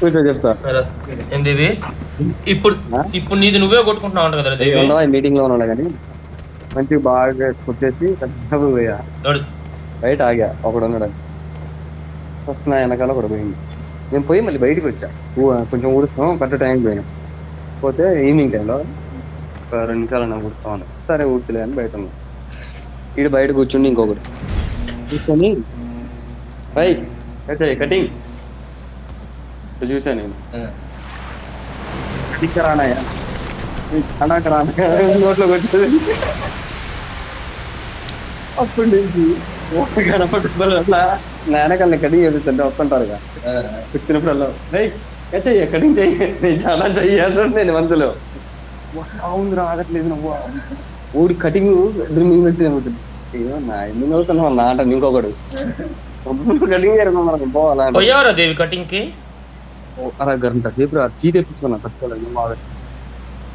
కూర్చో చెప్తా. ఏంది ఇది? ఇప్పుడు ఇప్పుడు నీది నువ్వే కొట్టుకుంటున్నావు అంట కదా దేవి. మీటింగ్ లో ఉన్నా కానీ మంచిగా బాగా వచ్చేసి పోయా బయట ఆగా ఒకడు ఉన్నాడు. ఫస్ట్ నా వెనకాల ఒకడు పోయింది. నేను పోయి మళ్ళీ బయటకు వచ్చా. కొంచెం ఊడుస్తాం కరెక్ట్ టైంకి పోయినా. పోతే ఈవినింగ్ టైంలో ఒక 2 నిమిషాలు నా ఊడుస్తాం అన్న. సరే ఊడ్చలే అని బయట ఉన్నా. ఈడు బయట కూర్చుండి ఇంకొకటి కూర్చొని పై కటింగ్ చూసా నేను. కటింగ్ రానాయా అనాక రానా నోట్లోకి వచ్చేది. అప్పటి నుంచి కనపడుతున్నా నాయనకల్ని కటింగ్ చేస్తుంటే వస్తుంటారుగా వచ్చినప్పుడల్లా చెయ్య కటింగ్ చెయ్యి నేను చాలా చెయ్యాలి నేను మందులో అవును రాగట్లేదు నువ్వు ఊడి కటింగ్ డ్రిమ్మింగ్ పెట్టి అవుతుంది. అయ్యో నా ఎందుకు అవుతున్నావు నా అంట ఇంకొకడు కటింగ్ చేరుకున్నాను పోయావరా దేవి కటింగ్ కి. అరగంట సేపు టీ తెప్పించుకున్నా తట్టుకోలేదు. బాగా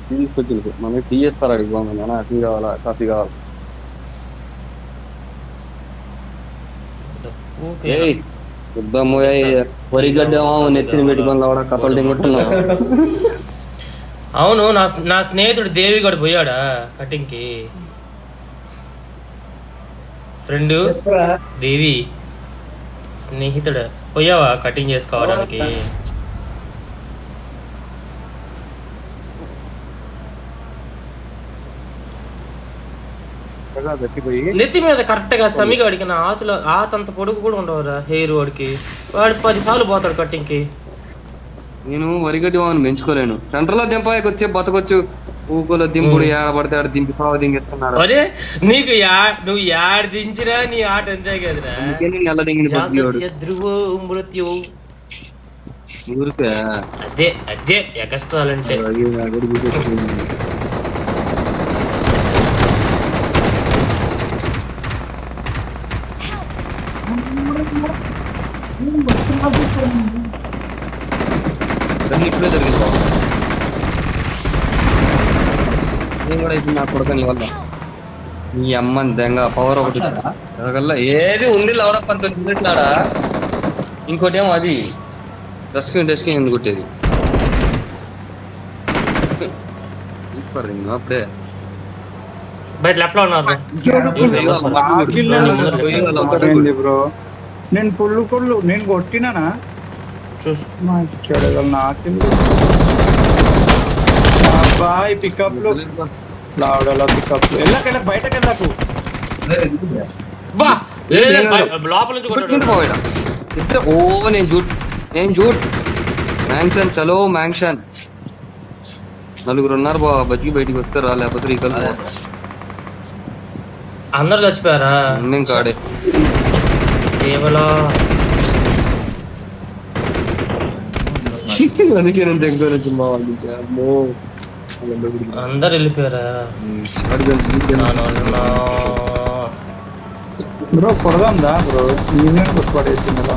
టీ తీసుకొచ్చింది. మనకి టీ చేస్తారు అడిగి బాగుంది. టీ కావాలా కాఫీ కావాలా. వరిగడ్డ నెత్తిని పెట్టుకొని కూడా కథలు తింటున్నావు. అవును నా స్నేహితుడు దేవి గడు పోయాడా కటింగ్ కి. ఫ్రెండ్ దేవి స్నేహితుడు పోయావా కటింగ్ చేసుకోవడానికి? నెత్తి మీద కరెక్ట్ గా సమిగా అడిగిన ఆతంత పొడుగు కూడా ఉండవురా హెయిర్ వాడికి. వాడు 10 సార్లు పోతాడు కటింగ్ కి. నేను వరిగడ్డి వాడిని పెంచుకోలేను. సెంటర్ లో దింపాకి వచ్చే బతకొచ్చు. ఊకోలో దింపుడు ఏడబడితే ఆడ దింపి పావు దింగేస్తున్నాడు. అరే నీకు నువ్వు యాడ్ దించినా నీ ఆట ఎంజాయ్ కదరా. మృత్యు అదే అదే ఎగస్ట్రాలంటే. ఇప్పుడే జరిగింది. నేను కూడా ఇప్పుడు నా కొడుకు నీ వల్ల నీ అమ్మని దెంగ పవర్ ఒకటి కల్లా ఏది ఉంది లవడ 19 నిమిషాడా. ఇంకోటి ఏమో అది డస్క్ ఎందుకు కొట్టేది అప్పుడే బయట లెఫ్ట్ లో ఉన్నారు బ్రో. నేను కొళ్ళు నేను కొట్టినానా బాయ్ పికప్ లో లావడలో పికప్ వెళ్ళకెళ్ళ బయటకు వెళ్ళకు. లోపల నుంచి ఓ నేను జూట్ మ్యాంక్షన్ చలో మ్యాంక్షన్. 4 ఉన్నారు బా బతికి బయటికి వస్తారు రా లేకపోతే రీకల్ అందరు చచ్చిపోయారా? నేను కాడే కేవలం అందుకే నేను దగ్గర అందరు వెళ్ళిపోయారా బ్రో? కొడదాందా బ్రో? నేనే కొట్టుపడేస్తున్నా.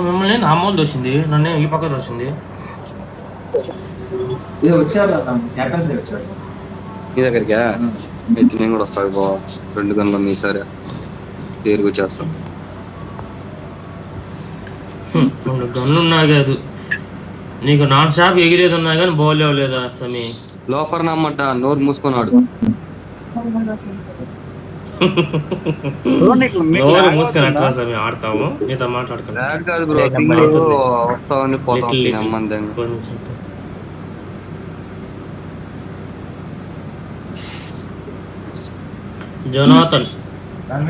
మిమ్మల్ని నా అమ్మోలు దోసింది, నన్ను ఈ పక్క దోసింది. మీ దగ్గరికా అయితే నేను కూడా వస్తాను బా. 2 గంటల మీ సరే పేరుకు వచ్చేస్తాను. 2 గన్నులు ఉన్నా కాదు నీకు నాన్ షాప్ ఎగిరేది ఉన్నా కానీ బోలేవు లేదా సమీ? లోఫర్ నమ్మంట నోరు మూసుకున్నాడు. నోరు మూసుకొని అట్లా సమీ ఆడతాము నీతో మాట్లాడుకున్నా. Jonathan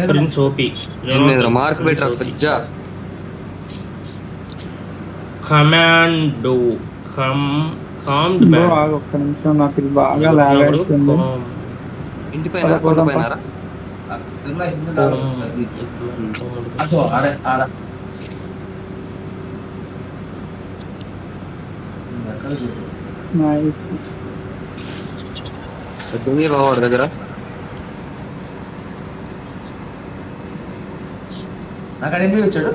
prince OP mark better pizza commando కామ్డ్ మ్యాన్. ఒక్క నిమిషం నాకు ఇది బాగా లాగ్ అవుతుంది. ఇంటి పైన కొండ పైనరా వాడి దగ్గర నాకు అడిగి వచ్చాడు.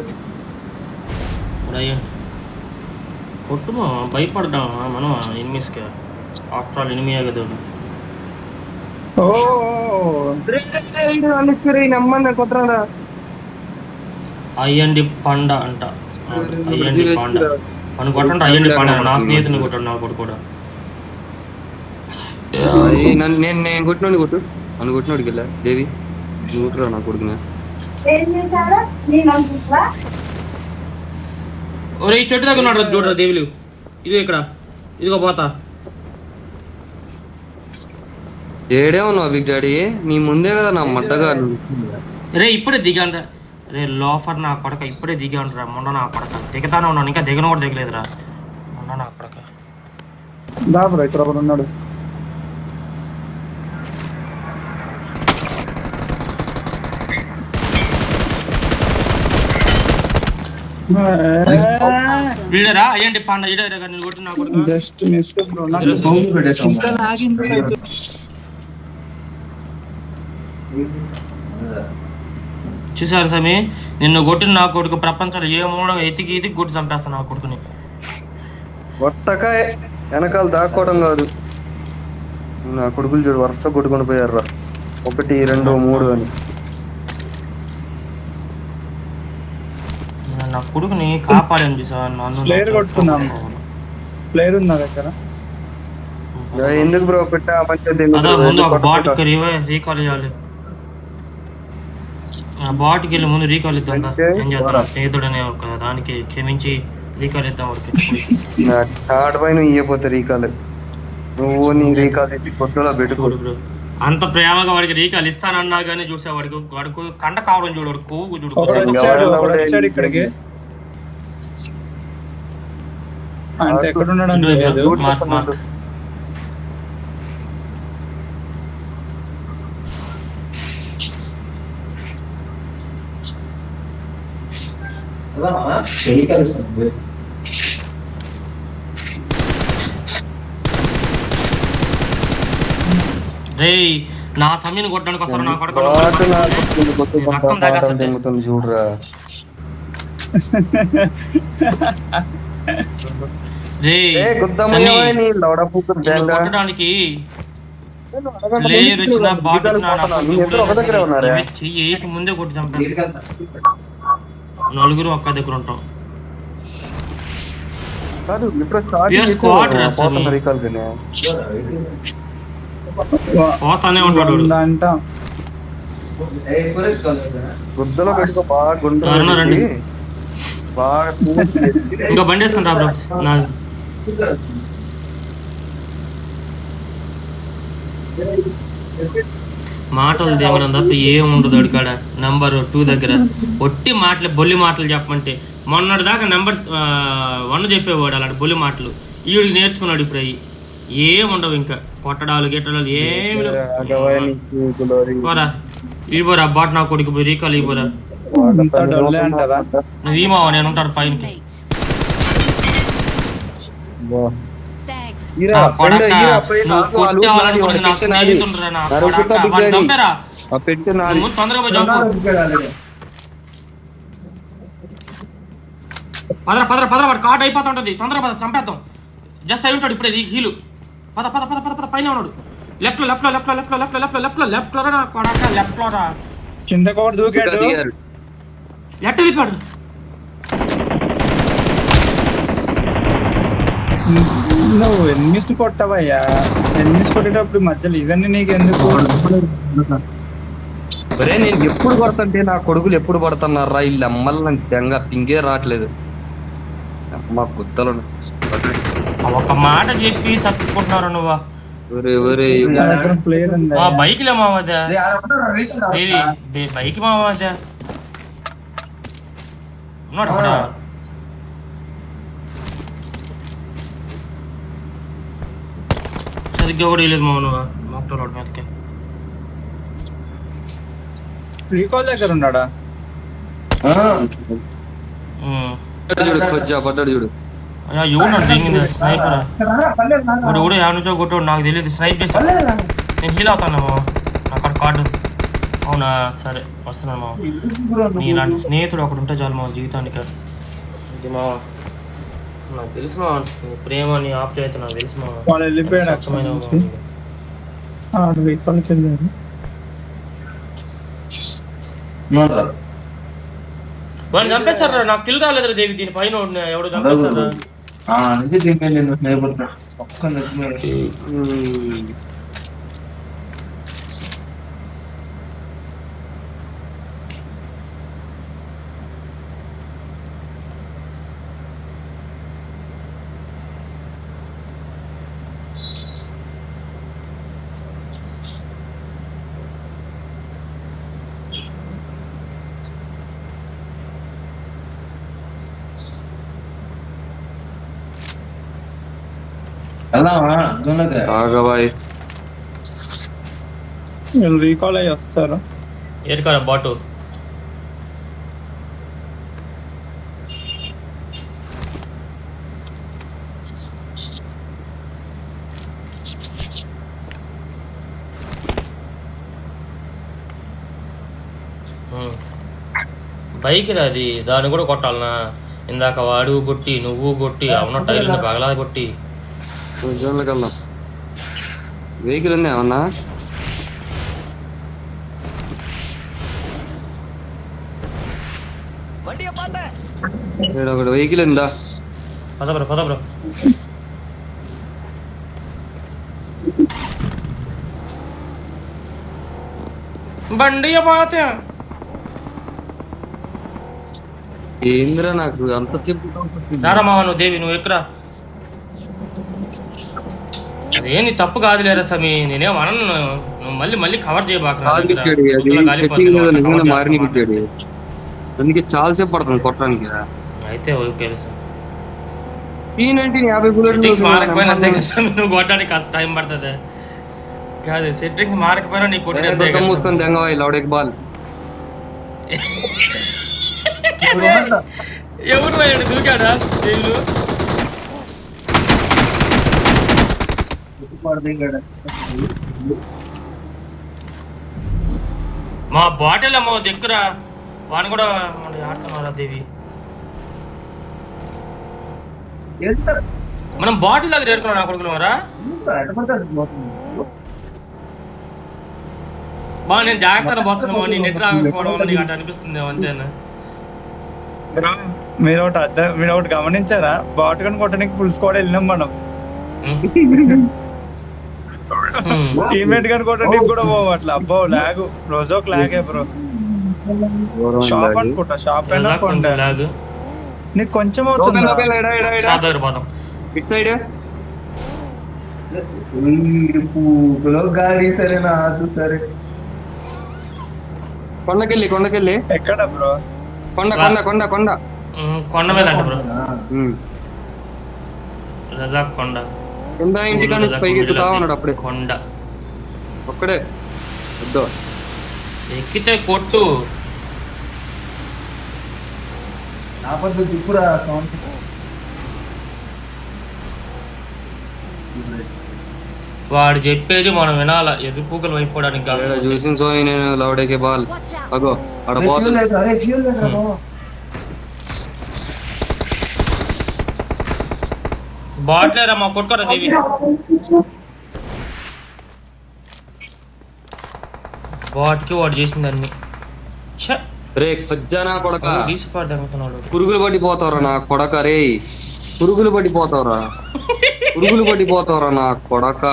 కొట్టుమా భయపడ్డామా మనం ఎనిమిస్కి ఆఫ్టర్ ఆల్ ఎనిమియే కదా ఓ నమ్మన్నా కొత్తరా అయ్యండి పండ అంట అయ్యండి పండ అని కొట్టండి అయ్యండి పండ నా స్నేహితుని కొట్టండి నా కొట్టు కూడా నేను కొట్టినోడి కొట్టు నన్ను కొట్టినోడికి వెళ్ళా దేవి నువ్వు కొట్టురా నా కొడుకునే ఒరే ఈ చెట్టు దగ్గర ఉన్నాడు చూడరా దేవిలు ఇదిగో ఇక్కడ ఇదిగో పోతా ఏడే ఉన్నావు బిగ్ డాడీ నీ ముందే కదా నా మడ్డగా రే ఇప్పుడే దిగాను రే లోఫర్ నా కొడక ఇప్పుడే దిగాను రా మొన్న నా కొడక దిగుతానే ఉన్నాను ఇంకా దిగను కూడా దిగలేదురా మొన్న నా కొడక దాపురా ఇక్కడ ఒకడు ఉన్నాడు వీడరా అయ్యండి పండ ఈడరా నేను కొట్టు నా కొడుకు జస్ట్ మిస్ బ్రో చూసారు సమీ నిన్ను కొట్టిన నా కొడుకు ప్రపంచంలో ఏ మూడో ఎతికి ఎతికి కొట్టి చంపేస్తాను నా కొడుకుని కొట్టకాయ వెనకాల దాక్కోవడం కాదు నా కొడుకులు చూడు వరుస కొట్టుకొని పోయారు రా 1 2 3 అని నా కొడుకుని కాపాడాను చూసా ప్లేయర్ కొట్టుకున్నాం ప్లేయర్ ఉన్నా దగ్గర ఎందుకు బ్రో పెట్టా అదా ముందు ఒక బాట్ రీకాల్ చేయాలి ఆ బాట్కి వెళ్ళి ముందు రీకాల్ ఇద్దాం ఏం చేద్దాం స్నేహితుడనే ఒక దానికి క్షమించి రీకాల్ ఇద్దాం థర్డ్ పైన ఇయ్యపోతే రీకాల్ నువ్వు నీ రీకాల్ ఇచ్చి కొట్టులో పెట్టుకోడు బ్రో అంత ప్రేమగా వాడికి రీకాల్ ఇస్తానన్నా కానీ చూసా వాడికి కండ కావడం చూడు వాడు కోవు చూడు ఇక్కడికి అంటే ఎక్కడ ఉన్నాడు మార్క్ రేయ్ నా సమీని కొట్టడానికి వస్తారు నా కొడుకు రక్తం తాగేస్తుంది చూడరా రేయ్ కొట్టడానికి లేయర్ వచ్చిన బాట్ చెయ్యికి ముందే కొట్టి చంపేస్తా నలుగురు ఒక్క దగ్గర ఉంటాం పోతానే ఉంటాడు గుద్దలో పెట్టుకో బాగా గుండ్రండి బాగా ఇంకా బండి వేసుకుంటా బ్రో మాటలు దేవుడు తప్ప ఏం ఉండదు అడికాడ నెంబర్ 2 దగ్గర ఒట్టి మాటలు బొల్లి మాటలు చెప్పమంటే మొన్నటి దాకా నెంబర్ 1 చెప్పేవాడు అలాంటి బొల్లి మాటలు ఈవిడికి నేర్చుకున్నాడు ఇప్పుడు అవి ఏం ఉండవు ఇంకా కొట్టడాలు గిట్టడాలు ఏమి పోరా ఇడిపోరా బాట్ నా కొడుకు పోయి రీకాల్ ఇవ్వరా నువ్వు ఈ మావా నేను ఉంటాను పైనకి తొందరగా పోయి పదరా వాడు కాట్ అయిపోతా ఉంటది తొందరగా పద చంపేద్దాం జస్ట్ అయి ఉంటాడు ఇప్పుడే హీలు పద పద పద పద పద పైన ఉన్నాడు లెఫ్ట్ లో లెఫ్ట్ లో లెఫ్ట్ లో లెఫ్ట్ లో లెఫ్ట్ లో లెఫ్ట్ లో లెఫ్ట్ లో లెఫ్ట్ లో రా కొడక లెఫ్ట్ లో రా కింద కోడ్ దూకాడు ఎట్ట వెళ్ళిపోయాడు నువ్వు ఎన్నిస్ కొట్టవయ్యా ఎన్నిస్ కొట్టేటప్పుడు మధ్యలో ఇవన్నీ నీకు ఎందుకు ఒరే నేను ఎప్పుడు కొడతంటే నా కొడుకులు ఎప్పుడు పడుతున్నారా వీళ్ళు అమ్మల్ని తెంగ పింగే రావట్లేదు అమ్మ గుద్దలు ఒక మాట చెప్పి తప్పుకుంటున్నారు నువ్వా ప్లేయర్ బైక్లే మావదా బైక్ మావదా ఉన్నాడు అక్కడ సరిగ్గా కూడా వెళ్ళలేదు మావ నువ్వు మాక్టో రోడ్ మీదకి రీకాల్ దగ్గర ఉన్నాడా పడ్డాడు చూడు ఎవడు దింగింది స్నైపర్ వాడు కూడా యానుచో కొట్టాడు నాకు తెలియదు స్నైప్ చేశాను నేను హీల్ అవుతాను మావ అక్కడ కార్డు అవునా సరే వస్తున్నాను మావ నీ ఇలాంటి స్నేహితుడు ఒకడు ఉంటే చాలు మా జీవితానికి ఇది మావ నాకు తెలుసు మా నీ ప్రేమ నీ ఆప్యాయత నాకు తెలుసు మా వాళ్ళు వెళ్ళిపోయాడు స్వచ్ఛమైన రీకాల్కి వెళ్ళారు. వాడిని చంపేస్తారా? నాకు కిల్ రాలేదురా దేవి, దీనిపైన ఎవడు చంపేస్తారా? ఆగబాయ్ వీళ్ళు రీకాల్ అయ్యి వస్తారు. ఏరుకారా బాటు బైక్ అది, దాన్ని కూడా కొట్టాలనా? ఇందాక వాడు కొట్టి నువ్వు కొట్టి అవున టైర్ని పగలా కొట్టి జోన్లోకి వెళ్దాం. వెహికల్ ఉంది ఏమన్నా? ఇక్కడ ఒకటి వెహికల్ ఉందా? పద బ్రో బండి పాత ఏంద్రా నాకు అంతసేపు రారా మావా, నువ్వు దేవి నువ్వు ఎక్కరా. అదేం నీ తప్పు కాదులేరా సమీ, నేనేం అనను. నువ్వు మళ్ళీ కవర్ చేయబాకరా. మారిని పెట్టాడు, అందుకే చాలాసేపు పడుతుంది కొట్టడానికి. అయితే ఓకే సార్, మారకపోయినా నువ్వు కొట్టడానికి కాస్త టైం పడుతుంది. కాదు సెట్టింగ్స్ మారకపోయినా నీకు మొత్తం దెంగవాయి లౌడెక్ బాల్. ఎవరు రాయాడు దూకాడా జైలు? మా బాటిల్ అమ్మ దగ్గర వాడిని కూడా ఆడుతున్నారా దేవి? మనం బాటిల్ దగ్గర ఏరుకున్నాం నా కొడుకున్నారా? బా నేను జాగ్రత్తగా పోతున్నా, నీ నెట్ రాకపోవడం వల్ల నీకు అట్లా అనిపిస్తుంది అంతేనా? మీరు ఒకటి గమనించారా? బాటుకొని కొట్టడానికి ఫుల్ స్క్వాడ్ వెళ్ళినాం మనం. టీమేట్ గాని కొట్టడానికి కూడా పోవట్లే. అబ్బో లాగ్, రోజో లాగే బ్రో. షాప్ అనుకుంటా, షాప్ అయినా లాగ్ నీకు కొంచెం అవుతుంది. కొండకెళ్ళి ఎక్కడ బ్రో? కొండ మీద అంట బ్రో, రజాక్ కొండ పైకి ఎక్కుతా ఉన్నాడు అప్పుడే. కొండ ఒక్కడే ఎక్కితే కొట్టు. వాడు చెప్పేది మనం వినాల, ఎదుపుకలు అయిపోవడానికి కాదు. చూసిన సోని నేను లౌడేకే బాల్ అగో అక్కడ బాట్లేరా మా కొట్టుకోరా దేవి. బాట్కి వాడు చేసింది అన్ని. రే ఖజ్జానా కొడక, తీసిపోతున్నాడు. పురుగులు పట్టిపోతావురా నా కొడక. రే పురుగులు పట్టిపోతావురా నా కొడక.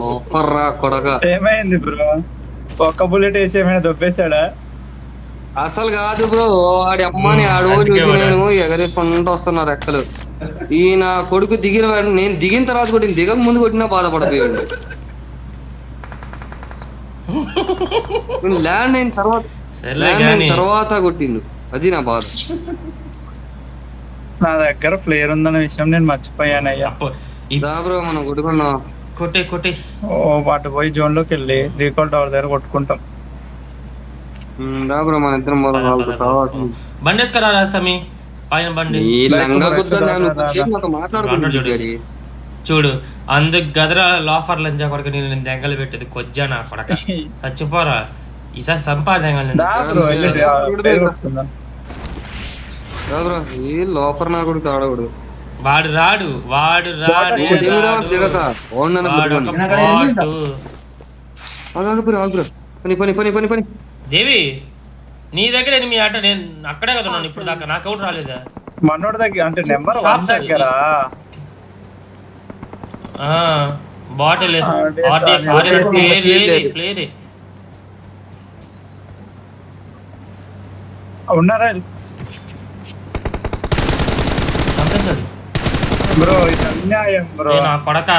లోపర్రా కొడక. ఏమైంది బ్రో? ఒక్క బుల్లెట్ వేసి ఏమైనా దొబ్బేశాడా? అసలు కాదు బ్రో, ఆడి అమ్మని ఆడు నేను ఎగరేసుకుంటూ వస్తున్నారు ఎక్కలు. ఈ నా కొడుకు దిగిన నేను దిగిన తర్వాత కొట్టిన, దిగక ముందు కొట్టినా బాధపడిపోయాడు. ల్యాండ్ అయిన తర్వాత కొట్టిండు, అది నా బాధ. నా దగ్గర ప్లేయర్ ఉందన్న విషయం నేను మర్చిపోయానయ్యా. బ్రో మనం కొట్టుకున్నాం. కొట్టే ఓ అటు పోయి జోన్ లోకి వెళ్ళి రీకాల్ టవర్ దగ్గర కొట్టుకుంటాం. బ్రో మన ఇద్దరం బండి వేసుకురా సమీ, పైన బండి చూడు. అందుకు గదరా లాఫర్ లంజా కొడక నేను దెంగలు పెట్టేది కొజ్జా నా కొడక. చచ్చిపోరా ఈసారి సంపాదన. కాదురా ఏ లోపల నా కొడుకు ఆడకూడదు వాడు రాడు దిగక పని పని పని పని పని దేవి నీ దగ్గర ఎనిమిది ఆట నేను అక్కడే కదా ఉన్నాను ఇప్పుడు దాకా నాకు అవుట్ రాలేదా మనోడి దగ్గర అంటే నెంబర్ 1 దగ్గర బాటిల్ ప్లేయర్ ఉన్నారా బ్రో ఇది అన్యాయం బ్రో నా కొడక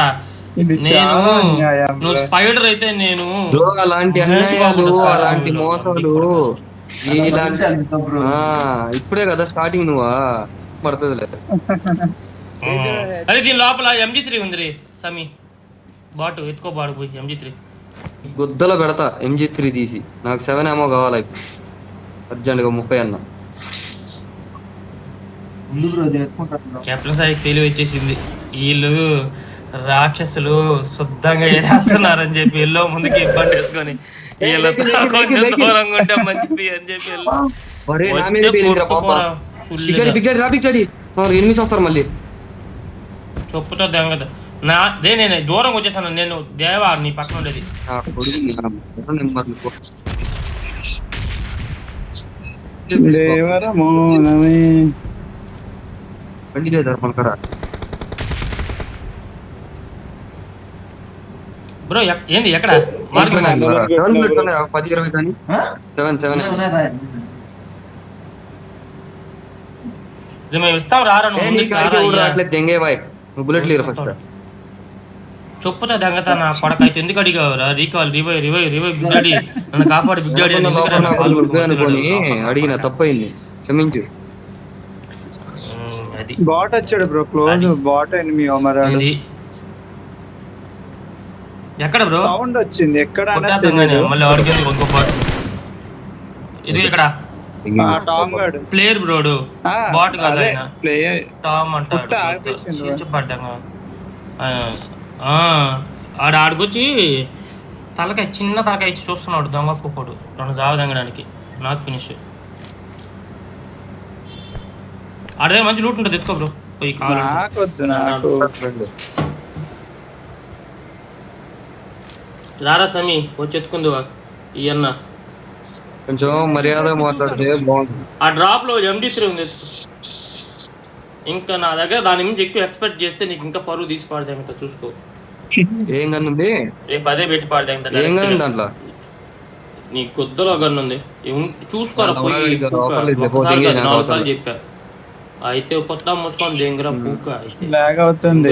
ఇది చాలా అన్యాయం నువ్వు స్పైడర్ అయితే నేను అలాంటి అన్యాయాలు అలాంటి మోసాలు ఇప్పుడే కదా స్టార్టింగ్ నువ్వా పడుతుంది అరే దీని లోపల MG3 ఉంది సమీ బాటు ఎత్తుకోబాడు పోయి MG3 గుద్దలో పెడతా MG3 తీసి నాకు 7 ఏమో కావాలి అర్జెంట్గా 30 అన్న కెప్టెన్ సాయికి తెలివి వచ్చేసింది వీళ్ళు రాక్షసులు శుద్ధంగా వేస్తున్నారని చెప్పి ఎల్లో ముందుకి ఇబ్బంది వేసుకొని వీళ్ళతో కొంచెం దూరంగా ఉంటే మంచిది అని చెప్పి ఎనిమిది వస్తారు మళ్ళీ చెప్పుతో దెంగదు నేను దూరంగా వచ్చేసాను నేను దేవా నీ పక్కన ఉండేది బండి చేద్దారు మనకరా బ్రో ఏంది ఎక్కడ 10-20 కానీ 7 మేము ఇస్తాం రారా దెంగే బాయ్ బుల్లెట్ లేరు ఫస్ట్ చెప్పుతా దెంగతా నా పడక అయితే ఎందుకు అడిగావరా రీకాల్ రివైవ్ బిగ్డాడి నన్ను కాపాడు బిగ్డాడి అనుకోని అడిగిన తప్పైంది క్షమించు అది బాట్ వచ్చాడు బ్రో క్లోజ్ బాట్ ఎనిమి అమరాడు ఎక్కడ బ్రో సౌండ్ వచ్చింది ఎక్కడ మళ్ళీ వాడికి ఇంకో బాట్ ఇది ఎక్కడ టామ్ గార్డ్ ప్లేయర్ బ్రోడు బాట్ కాదు ఆయన ప్లేయర్ టామ్ అంటాడు ఆడికొచ్చి చిన్న తలకాయ ఇచ్చి చూస్తున్నాడు దొంగ కుక్కడు 2 జావ దంగడానికి నాకు ఫినిష్ ఆడే మంచి లూట్ ఉంటుంది ఎత్తుకో బ్రో పోయి రారా సమీ వచ్చి ఎత్తుకుందువా ఈ అన్న కొంచెం మర్యాద మాట్లాడితే బాగుంటుంది ఆ డ్రాప్ లో MG3 ఉంది ఇంకా నా దగ్గర దాని నుంచి ఎక్కువ ఎక్స్పెక్ట్ చేస్తే నీకు ఇంకా పరువు తీసి పాడదా చూసుకో ఏం గన్ను ఉంది రేపు అదే పెట్టి పాడదా ఏం గన్ను దాంట్లో నీ కొద్దలో గన్ను ఉంది చూసుకోరా చెప్పా అయితే కొత్త ముసుకొని దేంగరా పూక లాగ్ అవుతుంది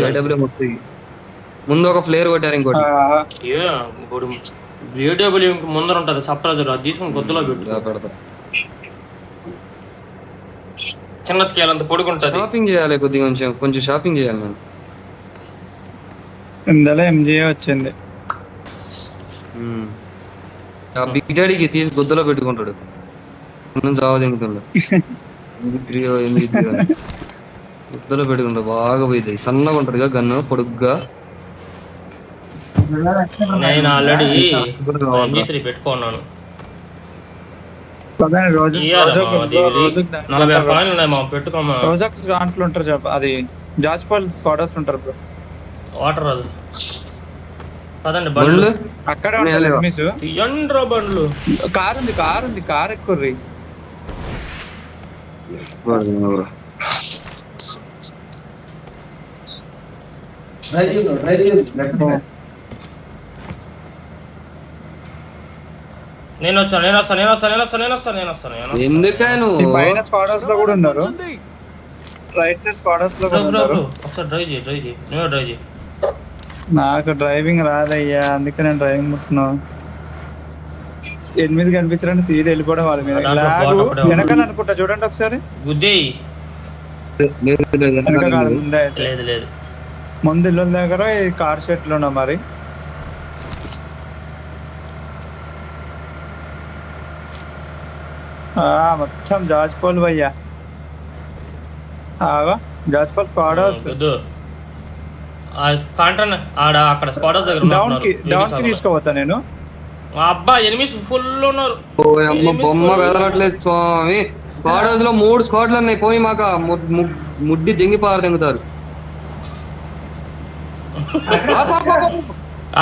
ముందు ఒక ఫ్లేర్ కొట్టారు ఇంకోటి ఏడబ్ల్యూ ముందర ఉంటది సప్రైజర్ అది తీసుకొని గొద్దులో పెట్టు చిన్న స్కేల్ అంత పొడుగుంటది షాపింగ్ చేయాలి కొద్దిగా కొంచెం షాపింగ్ చేయాలి మనం ఇందులో MG వచ్చింది బిగ్ డాడీకి తీసి గుద్దలో పెట్టుకుంటాడు జావ దింగుతుండు గుద్దలో పెట్టుకుంటాడు బాగా పోయింది సన్నగా ఉంటది గన్ను పొడుగ్గా నేను ఆల్రెడీ MG3 పెట్టుకున్నాను 40 కాయిన్లు ఉన్నాయి మా పెట్టుకోమా రోజాకు దాంట్లో ఉంటారు అది జాజ్పాల్ స్క్వాడర్స్ ఉంటారు బ్రో వాటర్ రాజు పదండి బండ్లు అక్కడ ఎండ్రా బండ్లు కార్ ఉంది కార్ ఎక్కుర్రి నేను వస్తాను ఎందుకను పైన స్క్వాడర్స్ లో కూడా ఉన్నారు రైట్ సైడ్ స్క్వాడర్స్ లో కూడా ఉన్నారు ఒకసారి డ్రైవ్ చేయి నువ్వు డ్రైవ్ చేయి నాకు డ్రైవింగ్ రాదయ్యా అందుకే నేను డ్రైవింగ్ ముట్టున్నా 8 కనిపించారంటే సీదా వెళ్ళిపోవడం వాళ్ళ మీద వెనకాల అనుకుంటా చూడండి ఒకసారి గుద్దేయి లేదు ముందు ఇల్లు దగ్గర ఈ కార్ షెట్లు ఉన్నా మరి మొత్తం జాజ్పాల్ భయ్యా జాజ్పాల్ స్క్వాడర్స్ అక్కడ స్క్వాడర్స్ దగ్గర డౌన్ కి తీసుకోవద్దా నేను అబ్బా ఎనిమిస్ ఫుల్ ఉన్నారు బొమ్మ కదలట్లేదు స్వామి స్క్వాడ్ హౌస్ లో 3 స్క్వాడ్లు ఉన్నాయి. పోయి మాక ముడ్డి దెంగి పార దెంగుతారు.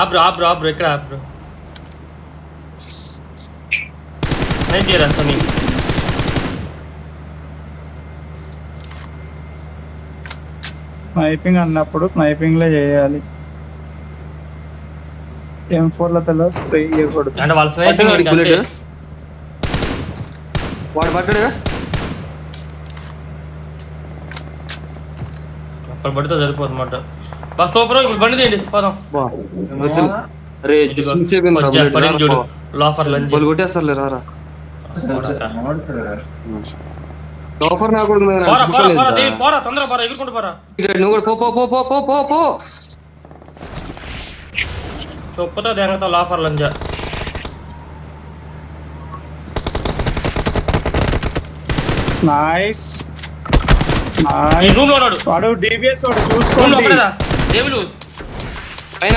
బ్రో ఇక్కడ బ్రో సమీ స్నైపింగ్ అన్నప్పుడు స్నైపింగ్ లో చేయాలి. M4 లో స్ప్రే చేయకూడదు. అంటే వాళ్ళ స్నైపింగ్ వాడు పడ్డాడు. అక్కడ పడితే సరిపోతుంది మాట. సూపర్. ఇప్పుడు బండి తీయండి పోదాం. చూడు లోఫర్ లంచ్ కొట్టేస్తారు రారా. లోఫర్ నా కూడా తొందర పోరా ఎగురుకుంటూ పోరా. నువ్వు కూడా పో. చొప్పుతో దేనితో లోఫర్ లంచ్. నైస్. వాడు DBS వాడు చూసుకోండి. దేవులు పైన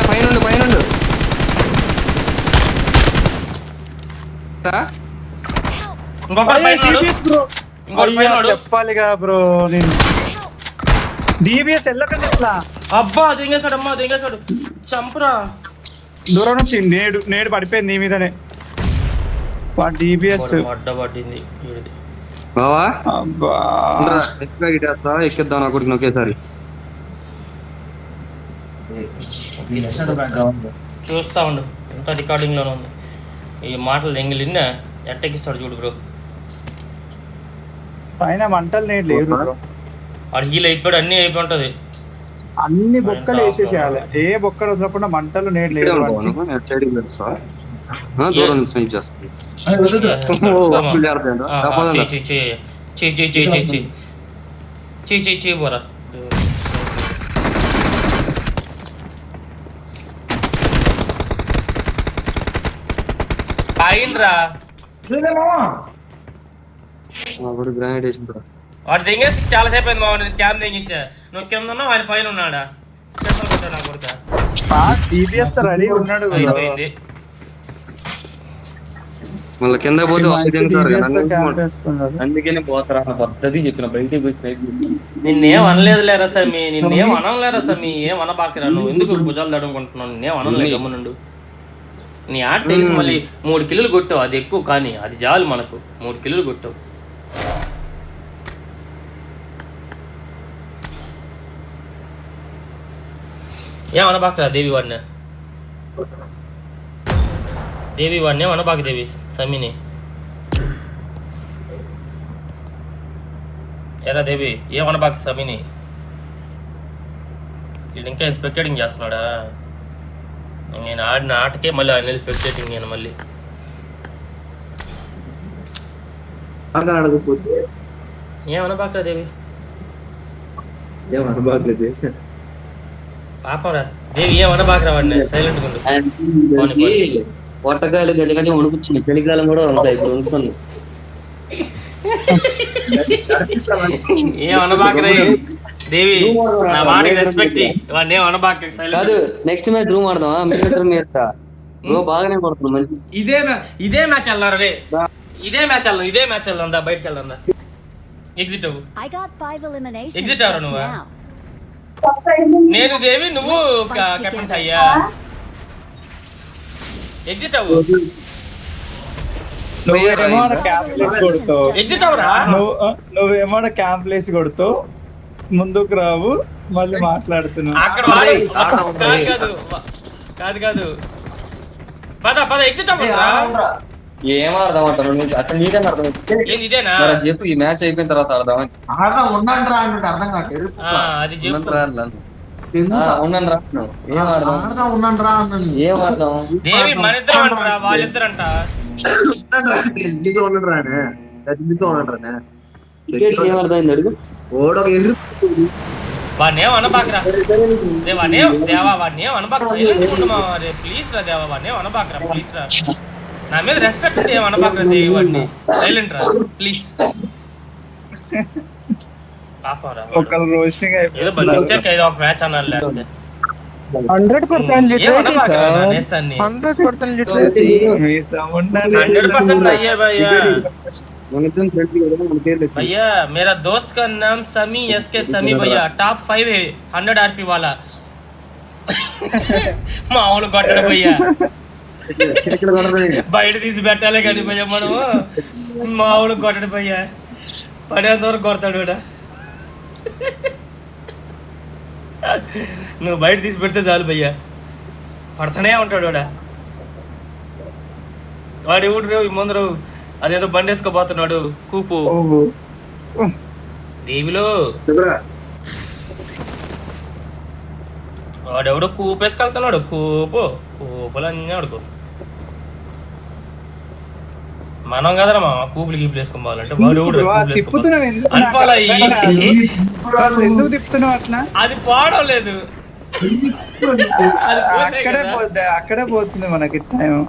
చెప్పాలిగా బ్రో. నేను DBS వెళ్ళకండి ఇట్లా. అబ్బా దింగేశాడు చంపురా. దూరం నుంచి నేడు పడిపోయింది నీ మీదనే. వాడు DBS అడ్డపడింది. బావా ఎక్కిద్దాం నా కొడుకు ఒకేసారి. చూస్తా ఉండు ఎంత రికార్డింగ్ లోనే ఉంది. ఈ మాటలు దెంగిలిన్న ఎట్టెక్కిస్తాడు చూడు బ్రో. పైన మంటలు నేడు లేదు బ్రో. వాడు హీల్ అయిపోయాడు. అన్ని అయిపోయి ఉంటది. అన్ని బొక్కలు వేసేసేయాలి. ఏ బొక్కలు వదిలేకుండా మంటలు నేడు లేదు. దూరం స్నేక్ చేస్తాను. పోరా. అయిండ్రా గ్రానైట్ వేసిన వాడు తెంగేసి చాలా సేపు అయింది. మా స్కామ్ తెంగించా. నువ్వు కింద ఉన్నావు, ఆయన పైన ఉన్నాడా? నా కొడుక అయిపోయింది. మళ్ళీ కింద పోతే అందుకనే పోతారా పద్ధతి చెప్పిన బయటికి పోయి నిన్నేం అనలేదులేరా సమీ. నిన్నేం అనలేరా సమీ. ఏం అనబాకరా. నువ్వు ఎందుకు భుజాలు తడుముకుంటున్నావు? నిన్నేం అనలేదు. గమ్మునుండు. నీ ఆట తెలిసి మళ్ళీ 3 కిలోలు కొట్టావు. అది ఎక్కువ కానీ అది చాలు మనకు. 3 కిలోలు కొట్టావు. ఏమనబాకరా దేవి వాడిని. ఏమనబాక దేవి సమీని. ఎరా దేవి ఏమనబాక సమీని. వీళ్ళు ఇంకా స్పెక్టేటింగ్ చేస్తున్నాడా? నేను ఆడిన ఆటకే మళ్ళీ ఆయన స్పెక్టేటింగ్. నేను మళ్ళీ ఏమనబాకరా దేవి. పాపరా దేవి ఏమనబాకరా వాడిని. సైలెంట్ గా పొట్టకాయలు గజగజ వణుకుతుంది. చలికాలం కూడా ఉంటాయి. వణుకుతుంది. ఏమనబాకరా దేవి. నా వాడికి రెస్పెక్ట్. వాడిని ఏమనబాక. సైలెంట్. నెక్స్ట్ మ్యాచ్ రూమ్ ఆడదామా? బ్రో బాగానే కొడుతుంది మంచి. ఇదే మ్యాచ్ వెళ్దాం రే. ఇదే మ్యాచ్ వెళ్దా. బయటకు వెళ్దా. ఎగ్జిట్ అవ్వు. ఎగ్జిట్ అవరా నువ్వు. నేను దేవి నువ్వు కెప్టెన్స్ అయ్యా. ఎగ్జిట్ అవ్వు. ఎగ్జిట్ అవరా. నువ్వేమో క్యాంప్ ప్లేస్ కొడుతూ ముందుకు రావు. మళ్ళీ మాట్లాడుతున్నావు అక్కడ. కాదు పద ఎగ్జిట్ అవ్వరా. ఏం అర్థం అవుతాను అసలు నీకన్నా అర్థం. ఇదేనా చెప్పు. ఈ మ్యాచ్ అయిపోయిన తర్వాత అర్థం. ఉన్నాంట్రా అంటే అర్థం కాదు. అది చెప్పు. ఉన్నాను రా. ఏం అర్థం. ఉన్నాను రా. ఏం అర్థం. దేవి మన ఇద్దరు అంటారా వాళ్ళిద్దరంట. ఏం అర్థమైంది అడుగు. వాడిని ఏమనబాకరా. దేవా వాడిని ఏమనబాక. ప్లీజ్ రా దేవా వాడిని ఏమనబాకరా. ప్లీజ్ రా. నా మీద రెస్పెక్ట్ ఉంది. ఏమనబాకరా దేవి వాడిని. సైలెంట్ రా ప్లీజ్. పాపరా ఏదో బంధించాక ఏదో ఒక మ్యాచ్ అన్నారు. లేకపోతే 100% ఏమనబాకరా నేస్తాన్ని. 100% అయ్యే భయ్యా. మనకి ఫ్రెండ్లీ కదా మనకే లేదు. भैया मेरा दोस्त का नाम समी एसके समी भैया टॉप 5 है 100 आरपी वाला మామూలు కొట్టడు భయ్యా ఇక్కడ కొడతానే. బయట తీసి పెట్టాలి కానీ భయ్యా మనం మామూలు కొట్టడు భయ్యా పడేంత వరకు కొడతాడు వీడ. నువ్వు బయట తీసి పెడితే చాలు భయ్యా పడతానే ఉంటాడు వాడు ఎవడు రేవు ముందరు అదేదో బండి వేసుకోబోతున్నాడు కూపు దేవిలో వాడెవడో కూపేసుకెళ్తున్నాడు కూపులు అన్నీ ఆడుకో. మనం కదరా మా కూపులు గీపులు వేసుకోవాలంటే వాడు అన్ఫాలో అయ్యి ఎందుకు తిప్పుతున్నావు అట్లా? అది పోవడం లేదు అది పోతే అక్కడే కదా. పోద్ది, అక్కడే పోతుంది మనకి టైం.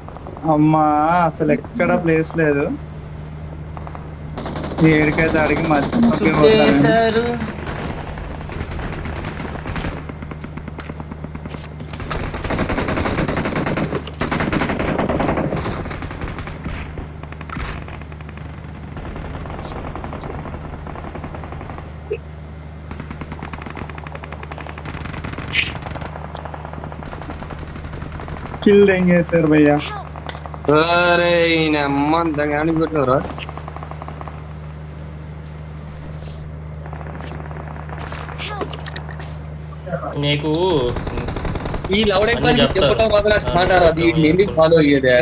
అమ్మా అసలు ఎక్కడ ప్లేస్ లేదు. ఏడికైతే అడిగి మధ్య సుట్టేశారు. కిల్ ఏం చేశారు భయ్యా? అరే ఈయన అమ్మ దాన్ని పెట్టినవరా? నీకు ఈ లౌడ్ అన్ని చెప్తారు. చెప్పడం మాత్రం స్మార్ట్ అది ఎందుకు ఫాలో అయ్యేదే?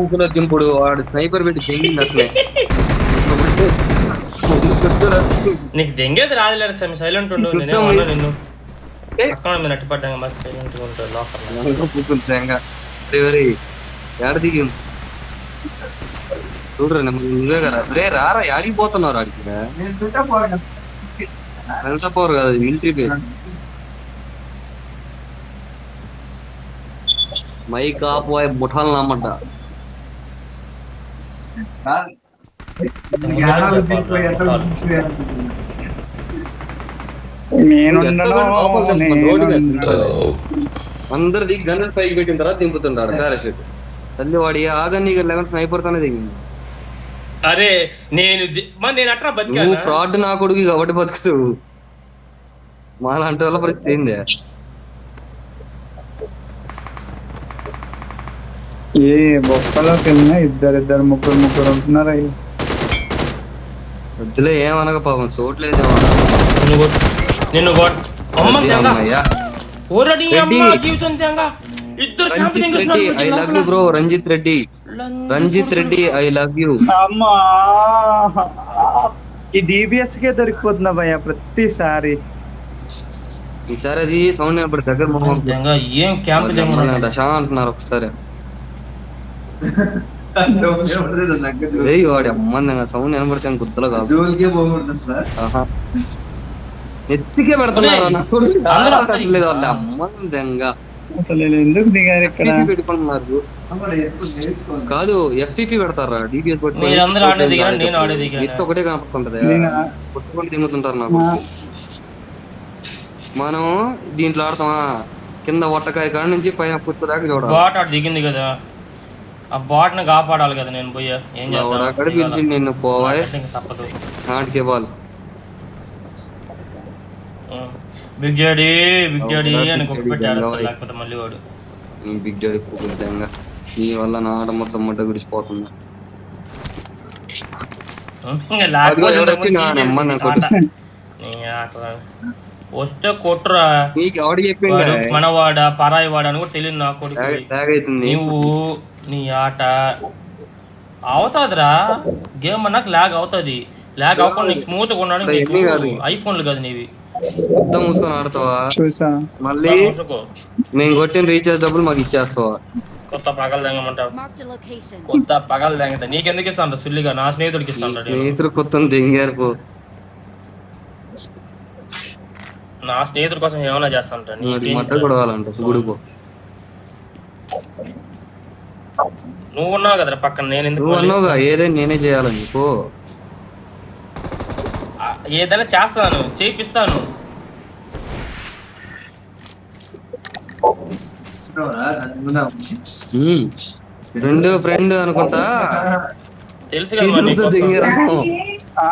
ఊపులో దింపుడు వాడు స్నైపర్ పెట్టి తెంగింది అసలే. నీకు దెంగేది రాదులేరు సమి సైలెంట్ ఉండు. నేనేమన్నా నిన్ను పక్కన మీరు నట్టి పడ్డాక మాకు సైలెంట్గా ఉంటాడు లోపల. ఏడ దిగి చూడరా నువ్వే కదా రే రారా ఆడిపోతున్నారు ఆడికి ఎంత పోరు కదా మిలిటరీ బేస్. మైక్ ఆపు ముఠాలు నమ్మంట. అందరిది గన్ పైకి పెట్టిన తర్వాత దింపుతుంటాడు పారాషూట్. తల్లి వాడి ఆగని 11 అయిపోతానే దిగింది. అరే నేను నేను అట్లా నువ్వు బతికాను. ఫ్రాడ్ నా కొడుకు కాబట్టి బతుకుతూ మాలాంటి వాళ్ళ పరిస్థితి ఏంది? ఏ బొక్కలోకి వెళ్ళినా ఇద్దరు ముగ్గురు ఉంటున్నారు. వద్దులే ఏమనగా పాపం చోట్లేదు. నిన్ను జీవితం తెంగా ఇద్దరు Ranjith Reddy I love you bro. Ranjith Reddy I love you. అమ్మా ఈ డిబిఎస్ కే దొరికిపోతున్నా భయ్యా ప్రతిసారి. ఈసారి అది సౌండ్ అప్పుడు దగ్గర మొహం ఏం క్యాంప్ దశా అంటున్నారు ఒకసారి. వాడి అమ్మందంగా సౌండ్ వినబడితే గుర్తులో కాదు ఎత్తికే పెడుతున్నారు. వాళ్ళ అమ్మందంగా అసలు నేను ఎందుకు దిగారు ఇక్కడ? పెట్టుకున్నారు కాదు ఎఫ్పిపి పెడతారా డిబిఎస్ ఒకటే కనపడుతుంటది. కొట్టుకొని దిగుతుంటారు నాకు. మనం దీంట్లో ఆడతామా కింద ఒట్టకాయ కాడ నుంచి పైన పుట్టు దాకా చూడాలి. దిగింది కదా ఆ బాట్ ని కాపాడాలి కదా. నేను పోయా ఏం అక్కడ పిలిచి నిన్ను పోవాలి తప్పదు. నాటికే బాల్ బిగ్ డాడీ అని కుక్క పెట్టాడు. లేకపోతే మళ్ళీ వాడు బిగ్ డాడీ విధంగా నీ వల్ల నా ఆట మొత్తం ముట్ట గుడిసిపోతుంది. వస్తే కొట్టురా. మనవాడా పరాయి వాడు అని కూడా తెలియదు నా కొడుకు. నువ్వు నీ ఆట అవుతాదిరా. గేమ్ నాకు ల్యాగ్ అవుతుంది. ల్యాగ్ అవ్వకుండా నీకు స్మూత్ గా ఉన్నాడు. ఐఫోన్లు కదా నీవి. మొత్తం మూసుకొని ఆడతావా? మళ్ళీ నేను కొట్టిన రీఛార్జ్ డబ్బులు మాకు ఇచ్చేస్తావా? కొత్త పగలు తెంగమంటావు. కొత్త పగలు తెంగతా నీకెందుకు ఇస్తాను సుల్లిగా? నా స్నేహితుడికి ఇస్తాను. స్నేహితుడు కొత్త దింగారు. నా స్నేహితుడి కోసం ఏమైనా చేస్తాను. కొడవాలంట గుడిపో. నువ్వు ఉన్నావు కదరా పక్కన. నేను ఎందుకు అన్నావుగా ఏదైనా నేనే చేయాలని నీకు. ఏదైనా చేస్తాను చేయిస్తాను. ఫ్రెండ్ అనుకుంటా తెలుసు కదా మరి నీకోసం. దెంగే రకం. ఆ,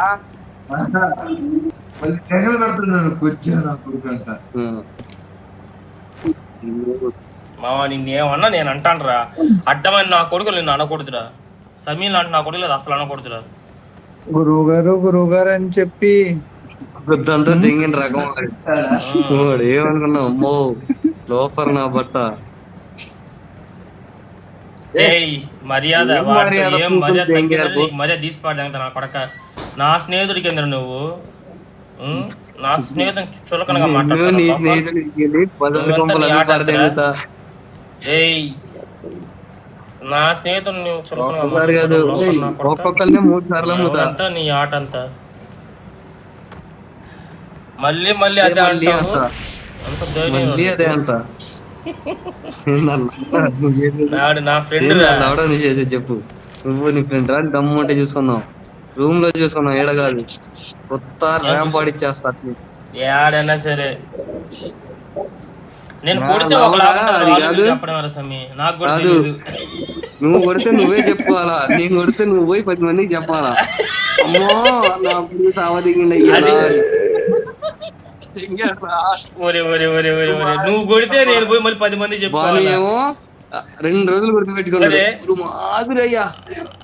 మళ్ళీ తెగలు కడుతున్నాను కూర్చొని కొడుకంట. మావా నిన్నేమన్నా నేను అంటాను రా, అడ్డమైన నా కొడుకులు నిన్ను అనకూడదురా. సమీల్ లాంటి నా కొడుకులు అసలు అనకూడదురా. గురువు గారు అని చెప్పి గుద్దంతా దెంగిన రకం వాడు. ఏమనుకున్నావు? అమ్మో లోపల నా బట్ట. ఏయ్ మర్యాద, ఏం వాడితో మర్యాద? ఏం కూతురు మర్యాద తగ్గిందని దెంగారు. నీకు మర్యాద తీసి పాడదా నా కొడక. నా స్నేహితుడి కింద నువ్వు నా స్నేహితుని చులకనగా నీ మాట్లాడుతున్నావు. స్నేహితుడికి వెళ్ళి పదవి నువ్వెంత కొంపలు నీ అవి ఆట పరదెంగుతా. ఏయ్ నా స్నేహితుని నువ్వు చులకనగా ఒక్కసారి కాదు, మాట్లాడుతున్నావు నా కొడక. ఒక్కొక్కరిని 3 సార్లు అమ్ముతా. అంతా నీ ఆట అంతా మళ్ళీ మళ్ళీ అదే మళ్ళీ అంటావు. అంట. అంత ధైర్యం మళ్ళీ అదే అంట. నాడు నా ఫ్రెండ్ అవడా నీ చేసేది చెప్పు. నువ్వు నీ ఫ్రెండ్ రా, దమ్ము అంటే చూసుకున్నావు. రూమ్ లో చూసుకున్నావు, ఏడ కాదు. కొత్త ర్యాంప్ ఆడిచ్చేస్తా. ఏడైనా సరే నేను కొడితే నా ఒక లాభం లాభం అది కాదు. చెప్పడం వల్ల సమీ నాకు కూడా కాదు. తెలియదు. నువ్వు కొడితే నువ్వే చెప్పుకోవాలా, నేను కొడితే నువ్వు పోయి 10 మందికి చెప్పాలా. అమ్మో నా పురుగు సావదిగిండి అది- ఒరే ఒరే ఒరే ఒరే ఒరే నువ్వు కొడితే నేను పోయి మళ్ళీ 10 మంది బాను చెప్పుకోవాలి. ఏమో 2 రోజులు గుర్తు పెట్టుకున్నాడు. అరే. మాధురయ్యా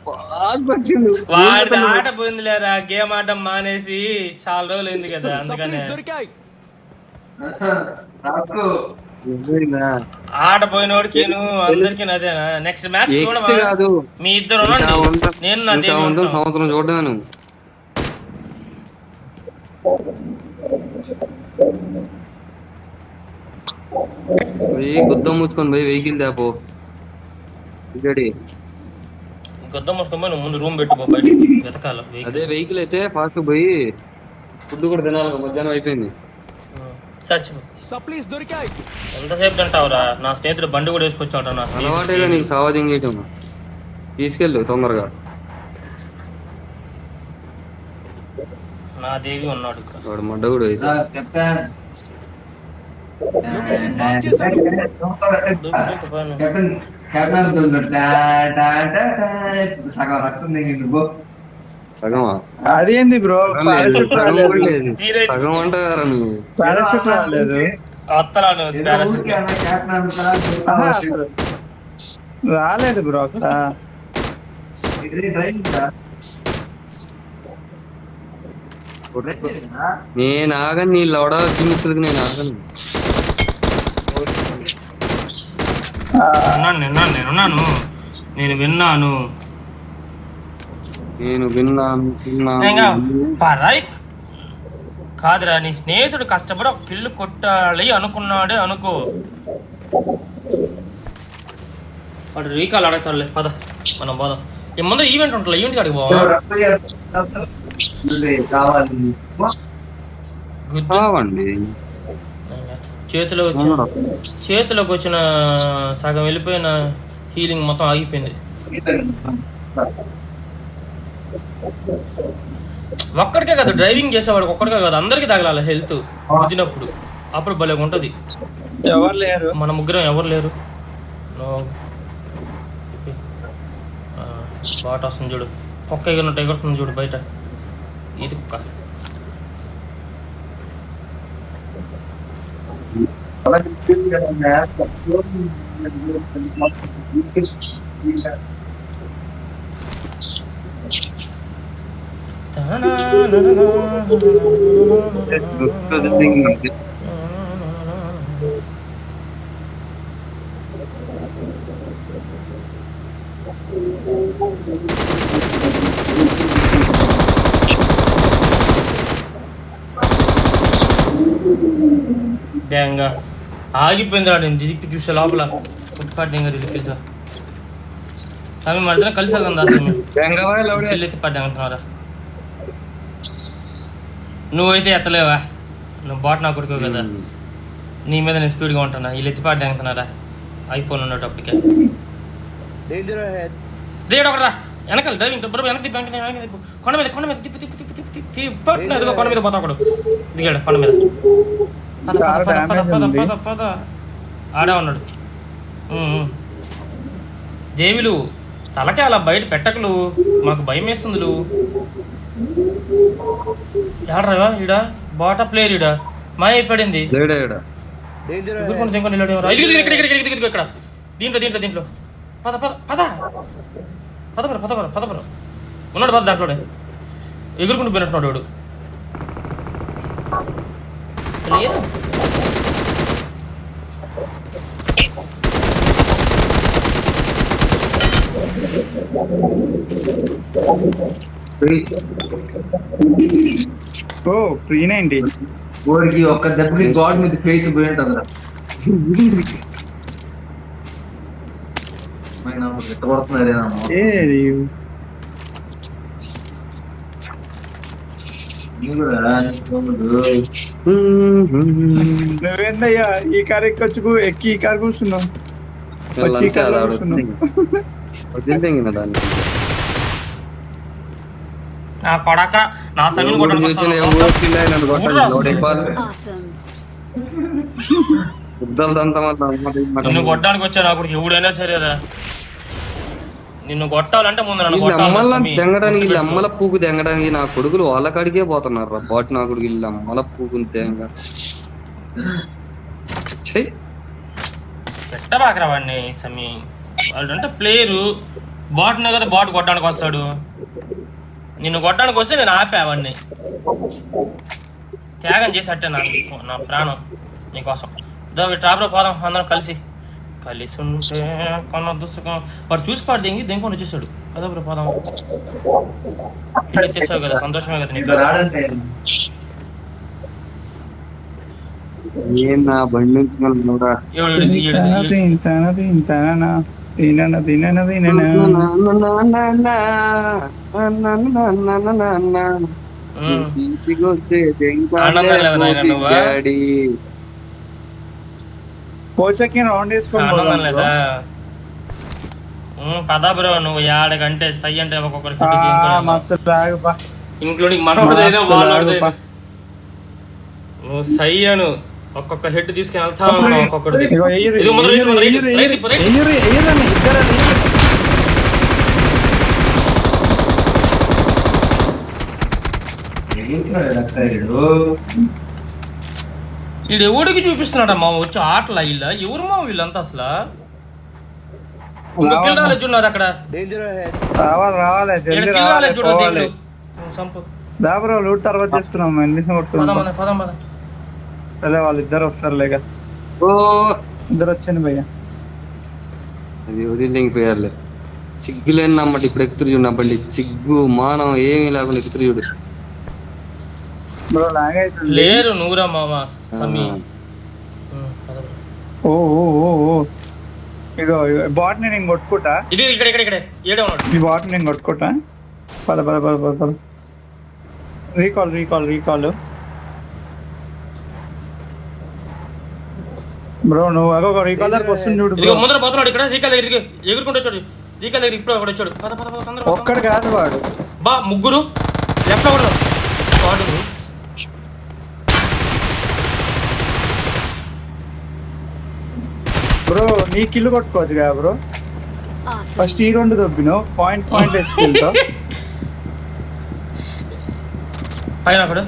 బాగా వచ్చిండు. వాడి ఆట పోయింది లేరా, గేమ్ ఆడడం మానేసి చాలా రోజులు అయింది కదా, అందుకనే నాకు నువ్వేనా? ఆట పోయినోడికి అందరికి అదేనా. నెక్స్ట్ మ్యాచ్ నెక్స్ట్ కాదు, మీ ఇద్దరు ఇంకా ఉండండి. ఉంటా- నేను నా ఇంకా దేవి ఉంటాం ఉంటాం. సంవత్సరం చూడమే నువ్వు. గుద్దం మూసుకొని పోయి వెహికల్ దాపో. ఇక్కడి గొద్ద మూసుకొని నువ్వు ముందు రూమ్ పెట్టుకో, బయటికి వెతకాల అదే వెహికల్ అయితే ఫాస్ట్ పోయి ఫుడ్ కూడా తినాలి. మధ్యాహ్నం అయిపోయింది. చచ్చిపో. ఎంతసేపు తింటావురా? నా స్నేహితుడు బండి కూడా వేసుకొచ్చాడు. నా అలవాటేగా స్నేహితుడు నీకు సావాదింగేయటం. తీసుకెళ్ళు తొందరగా. నా దేవి ఉన్నాడు ఇక్కడ. వాడు మడ్డ కూడా అయితే కెప్టెన్ దూకు పోను. కెప్టెన్ సగం రక్తం దిగింది బో. సగమా? అదేంది బ్రో, సగం పారాషూట్ కూడా రాలేదు. లేదు. సగం అంటారా నువ్వు? పారాషూట్ రాలేదు. వత్తలా నువ్వు ఏదో స్పారస్ ఊరికే అన్న కెప్టెన్ అంతా ఆహా, అసలు రాలేదు బ్రో అక్కడ. ఇది డ్రైవింగ్ రా. నేను ఆగను, నీ లవడ కిమిత్రుడికి నేను ఆగను. నేనున్నాను. నేను విన్నాను. నేను విన్నాను ఇంకా పరాయి కాదురా, నీ స్నేహితుడు కష్టపడి ఒక కిల్లు కొట్టాలి అనుకున్నాడే అనుకో. వాడు రీకాల్ అడగతాడులే, పద మనం పోదాం. ఈ ముందు ఈవెంట్ ఉంటుంది, ఈవెంట్ కాడికి పోవా. కావాలి గుద్దు కావండి. చేతిలోకి వచ్చిన సగం వెళ్ళిపోయిన హీలింగ్ మొత్తం ఆగిపోయింది. ఒక్కడికే కాదు, డ్రైవింగ్ చేసేవాడు ఒక్కడికే కాదు, అందరికి తగలాలి హెల్త్ గుద్దినప్పుడు. అప్పుడు భలే ఉంటది. ఎవరు లేరు. మన ముగ్గురం ఎవరు లేరు. బాట వస్తుంది చూడు, కుక్క ఎగిరినట్టు ఎగురుతుంది చూడు బయట. ఇది కుక్క. డ్యాంగా ఆగిపోయింది రా. నేను దిక్కు చూసే లోపల ఫుట్పాత్ డ్యాంగా దిక్కిల్చా. అవి మధ్యన కలిసి వెళ్దాం దా. వెళ్ళి తిప్పాడు దింగుతున్నారా? నువ్వైతే ఎత్తలేవా, నువ్వు బాట్ నా కొడుకు కదా. నీ మీద నేను స్పీడ్గా ఉంటున్నా. వీళ్ళు ఎత్తిపాటు దింగుతున్నారా ఐఫోన్ ఉన్నప్పటికే. రేడు ఒకరా వెనకాల డ్రైవింగ్ వెనక్కి తిప్పు. కొండ మీద తిప్పు తిప్పు తిప్పు తిప్పు తిప్పు. అదిగో కొండ మీద పోతా ఒకడు దిగాడు కొండ మీద. పద పద పద పద పద పద. ఆడే ఉన్నాడు. దేవిలు తలకే అలా బయట పెట్టకలు, మాకు భయం వేస్తుంది. ఏడ్రా ఈడ బాట ప్లేయర్ ఈడ మాయ అయిపోయింది. ఇక్కడ దీంట్లో పద పద పద పదపర పదపర పదపర ఉన్నాడు. పద దాంట్లోనే ఎగురుకుంటూ పోయినట్టున్నాడు వాడు. ఓ 390 ఊరికి ఒక్క దెబ్బకి గాడ్ మీద ఫేస్ పోయి ఉంటుందా నువ్వేందయ్యా ఈ కారు ఎక్కి ఈ కారు కూర్చున్నావు. వచ్చి ఈ కారు కూర్చున్నావు. నా కొడక నా సమయం నిన్ను కొట్టడానికి వచ్చా. నాకు ఎవడైనా సరేరా నిన్ను కొట్టాలంటే ముందు తెంగడానికి వీళ్ళు అమ్మల పూకు తెంగడానికి నా కొడుకులు వాళ్ళ కాడికే పోతున్నారు రా. బాటి నా కొడుకు వీళ్ళు అమ్మల పూకుని తెంగ పెట్టబాకరా వాడిని. సమీ వాడు అంటే ప్లేయరు, బాట్నే కదా బాట్ కొట్టడానికి వస్తాడు. నిన్ను కొట్టడానికి వస్తే నేను ఆపేవాడిని. త్యాగం చేసట్టే నా ప్రాణం నీకోసం. ట్రాప్లో పోదాం అందరం కలిసి ఉంటే కొన్న దుస్తుకం. వాడు చూసి పాడు దెంకొని వచ్చేసాడు. అదో బ్రో పోదాం. ఎత్తేసావు కదా, సంతోషమే కదా నీకు. లేదా పదా బ్రో నువ్వు ఏడకంటే సై అంటే ఒక్కొక్కరికి ఇంక్లూడింగ్ మనోడైనా వాళ్ళ నువ్వు సై అను. ఒక్కొక్క హెడ్ తీసుకుని వెళ్తా ఉన్నావు ఒక్కొక్కటి. వీడు ఎవడికి చూపిస్తున్నాడమ్మా వచ్చి ఆటలు ఇలా? ఎవరు మా వీళ్ళంతా అసలు? ఇంకో కిల్ రాలేదు చూడు అక్కడ. తర్వాత చేసుకున్నాం. వాళ్ళిద్దరు వస్తారు కదా. ఇద్దరు వచ్చాను భయ్య. అది వదిలిపోయారులే. సిగ్గులేని నమ్మటి ఇప్పుడు ఎక్కుతురు చూడు. బండి సిగ్గు మానం ఏమీ లేకుండా ఎక్కుతురు చూడు. లేరు నూరా మామా సమీ. ఇగో బాట్ నేను కొట్టుకుంటా. ఈ బాట్ నేను కొట్టుకుంటా. పద పద పద పద పద. రీకాల్ బ్రో నువ్వు ఒక రీకాల్ దగ్గర వస్తుంది చూడు. ముందర పోతున్నాడు ఇక్కడ. రీకాల్ దగ్గరికి ఎగురుకుంటూ వచ్చాడు. రీకాల్ దగ్గర ఇప్పుడు ఒకటి వచ్చాడు. ఒక్కడు కాదు వాడు బా ముగ్గురు లెఫ్ట్ లో వాడు. బ్రో నీ కిల్లు కొట్టుకోవచ్చు కదా బ్రో. ఫస్ట్ ఈ రెండు దొబ్బినావు పాయింట్ వేసుకెళ్తా పైన అక్కడ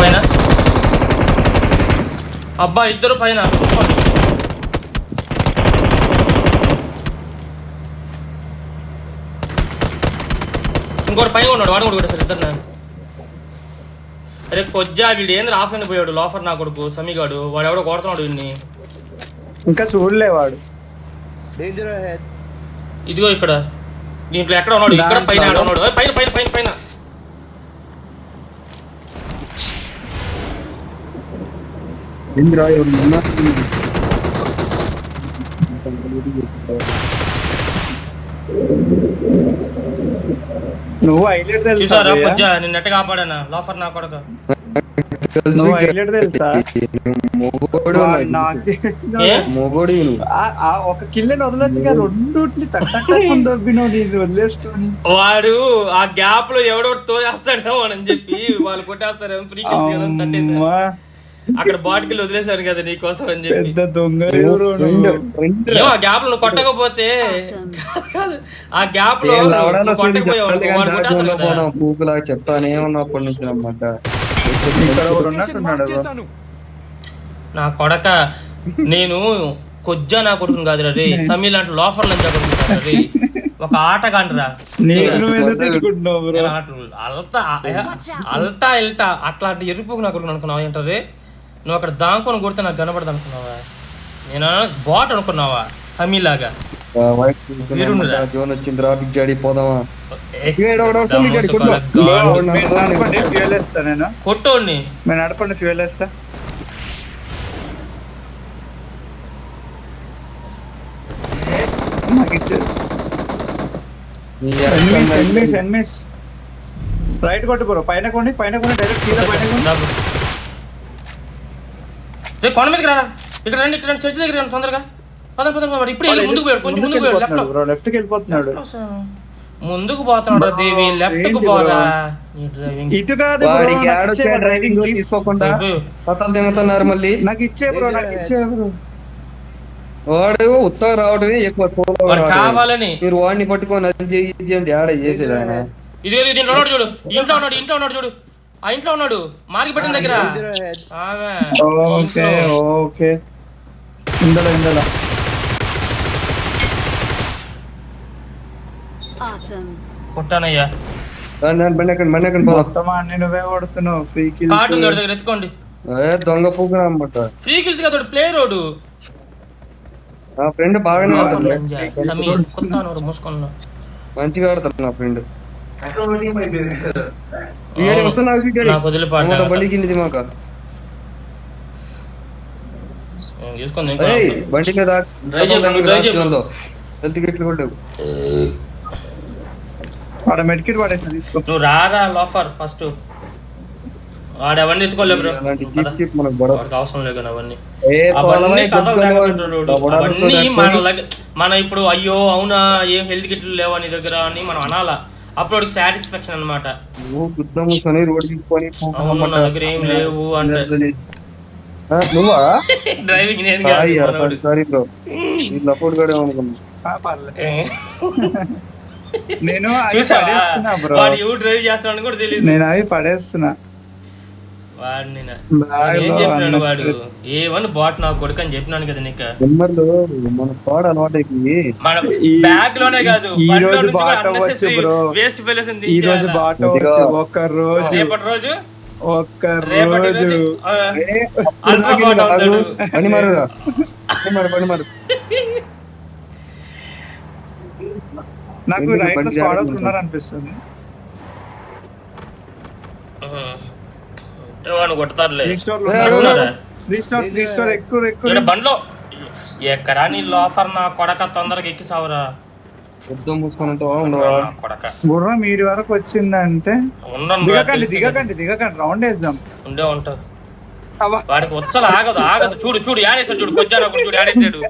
పైన. అబ్బా ఇద్దరు పైన. ఇంకోటి పైన ఉన్నాడు. వాడు కూడా సార్ ఇద్దరు. అరే కొజ్జా వీడు ఏంద్ర ఆఫ్లైన్ పోయాడు. లోఫర్ నా కొడుకు సమీగాడు. వాడు ఎవడో కొడుతున్నాడు వీడిని. ఇంకా చూడలే వాడు. ఇదిగో ఇక్కడ దీంట్లో ఎక్కడ ఉన్నాడు? ఇక్కడ పైన ఉన్నాడు. పైన పైన పైన పైన నువ్వు హైలైట్ చూసారా కొజ్జా నేను నెట్ కాపాడానా లోఫర్ నా కొడుకు. నువ్వు హైలైట్ తెలుసా? ఒక కిల్లని వదలొచ్చుగా. రెండుని వదిలేసుకొని వాడు ఆ గ్యాప్ లో ఎవడో తోచేస్తాడేమో అని చెప్పి వాళ్ళు కొట్టేస్తారేమో. Free kills తట్టేసా. అక్కడ బాటిల్ వదిలేసాను కదా నీకోసం అని చెప్పి. పెద్ద దొంగ ఎవరు నువ్వు? ఏమో ఆ గ్యాప్ లో నువ్వు కొట్టకపోతే కాదు, ఆ గ్యాప్ లో నువ్వు కొట్టకపోయావు అనుకో, వాడు కొట్టేస్తాడు కదా. పూకులా చెప్తానే ఉన్నప్పటి నుంచి అన్నమాట. ఇక్కడ ఒకడు ఉన్నట్టున్నాడు bro. నా కొడక నేను కొజ్జా నా కొడుకుని కాదురా రే, సమీ లాంటి లోఫర్ లంచా కొడుకుని కాదురా రే, ఒక ఆటగాండ్రా. నీకు నువ్వేదో తిట్టుకుంటున్నావు bro. అల్టా ఎల్టా అట్లాంటి ఎరుపుకు నా కొడుకుని అనుకున్నావా ఏంటరే? నువ్వు అక్కడ దాంకొని కొడితే నాకు కనపడదు అనుకున్నావా? నేను బాట్ అనుకున్నావా సమీలాగా? జోన్ వచ్చిందిరా బిగ్ డాడీ పోదామా? నడపండి ఫ్యూయల్ వేస్తా నేను. కొట్టోడిని నేను నడపండి ఫ్యూయల్ వేస్తా. ఎన్మిస్ రైట్ కొట్టు బ్రో. పైన కొండి డైరెక్ట్ సీదా పైన కొండి. రే కొండ మీదకి రారా, ఇక్కడ రండి, ఇక్కడ చర్చి దగ్గర రండి తొందరగా. పద పద పద, ఇప్పుడే ముందుకు పోయాడు, కొంచెం ముందుకు పోయాడు. లెఫ్ట్ లో బ్రో, లెఫ్ట్ కి వెళ్ళిపోతున్నాడు. ముందుకు పోతున్నాడు దేవి, లెఫ్ట్ కు పోరా. ఇటు కాదు డ్రైవింగ్ తీసుకోకుండా పట్టాలు తిరుగుతున్నారు మళ్ళీ. నాకు ఇచ్చే బ్రో, నాకు ఇచ్చే బ్రో. వాడు ఉత్తగా రావడమే ఎక్కువ కావాలని మీరు వాడిని పట్టుకొని అది చేయండి ఆడ చేసేది ఆయన. ఇదే దీంట్లో ఉన్నాడు చూడు, ఇంట్లో ఉన్నాడు చూడు, ఆ ఇంట్లో ఉన్నాడు మార్కి పట్టిన దగ్గర. ఓకే ఓకే, ఇందలో కొట్టానయ్యా. బండి మొత్తం అన్ని నువ్వే కొడుతున్నావు. ఫ్రీ కిల్స్ కార్డు దగ్గర ఎత్తుకోండి. దొంగ పూగా అన్నమాట. ఫ్రీ కిల్స్ కదా ప్లే రోడ్. నా ఫ్రెండ్ బాగానే మూసుకున్నా, మంచిగా ఆడతాడు నా ఫ్రెండ్. బండికి మాక బండి మీద మెడికిట్ వాడేసిన తీసుకో. నువ్వు రారా లోఫర్ ఫస్ట్. వాడు అవన్నీ ఎత్తుకోలేదు బ్రో, అవసరం లేదు అవన్నీ. అవన్నీ కథలు అవన్నీ మన ఇప్పుడు అయ్యో అవునా ఏం హెల్త్ కిట్లు లేవా నీ దగ్గర అని మనం అనాలా. అప్పుడు సాటిస్ఫాక్షన్ అనమాట. అవును నా దగ్గర ఏం లేవు అంటే డ్రైవింగ్ నేను నేను వాడు ఎవరు డ్రైవ్ చేస్తాడని కూడా తెలియదు. నేను అవి పడేస్తున్నా. వాడిని ఏం చెప్పినాడు వాడు, ఏమని బాట్ నా కొడుకు అని చెప్పినాను కదా నీకు. మన బ్యాగ్ లోనే కాదు వేస్ట్ ఫెలోస్ ఈ రోజు బాట వచ్చి ఒక్క రోజు రేపటి రోజు అల్ట్రా బాట్ అవుతాడు. నాకు రైట్ లో స్క్వాడ్ అవుతున్నారు అనిపిస్తుంది. కొడతారులే బండ్లో. ఎక్కడా నీ లోఫర్ నా కొడక, తొందరగా ఎక్కిసావురా. గుర్రం మీడి వరకు వచ్చిందంటే దిగకండి రౌండ్ వేద్దాం. ఉండే ఉంటావు వాడికి వచ్చలు ఆగదు. చూడు యాడేసాడు, చూడు కొంచెం చూడు యాడేసాడు.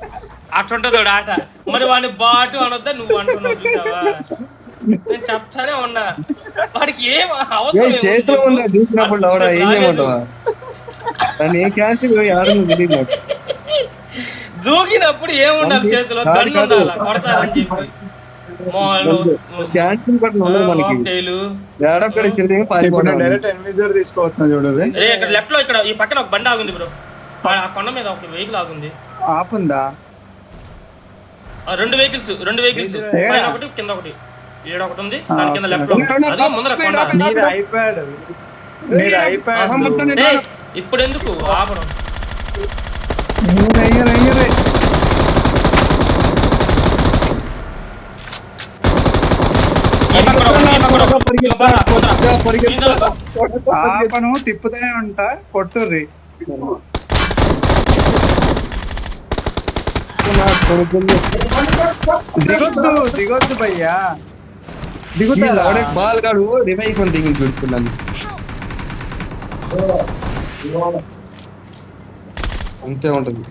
అట్లుంటది ఆట. మరి వాడిని బాటు అనొద్దా నువ్వు అంటున్నావు, చూసావా? నేను చెప్తానే ఉన్నా వాడికి ఏం అవసరం. దూకినప్పుడు ఏముండాలి చేతిలో, గన్ను ఉండాలి, కొడతారని చెప్పి. ఇక్కడ లెఫ్ట్ లో ఇక్కడ ఈ పక్కన ఒక బండి ఆగుంది బ్రో, ఆ కొండ మీద ఒక వెహికల్ ఆగుంది. ఆపుందా? రెండు వెహికల్స్ పైన ఒకటి కింద ఒకటి, ఏడ ఒకటి ఉంది, దాని కింద లెఫ్ట్ లో. అదే ముందర కొండ. ఇప్పుడు ఎందుకు ఆపడం? ఆపను తిప్పుతూనే ఉంటా, కొట్టుర్రి. దిగొద్దు భయ్యా, దిగుతా. బాల్ గాడు రివైవ్ కొని దిగి పెడుతున్నాను అంతే ఉంటది.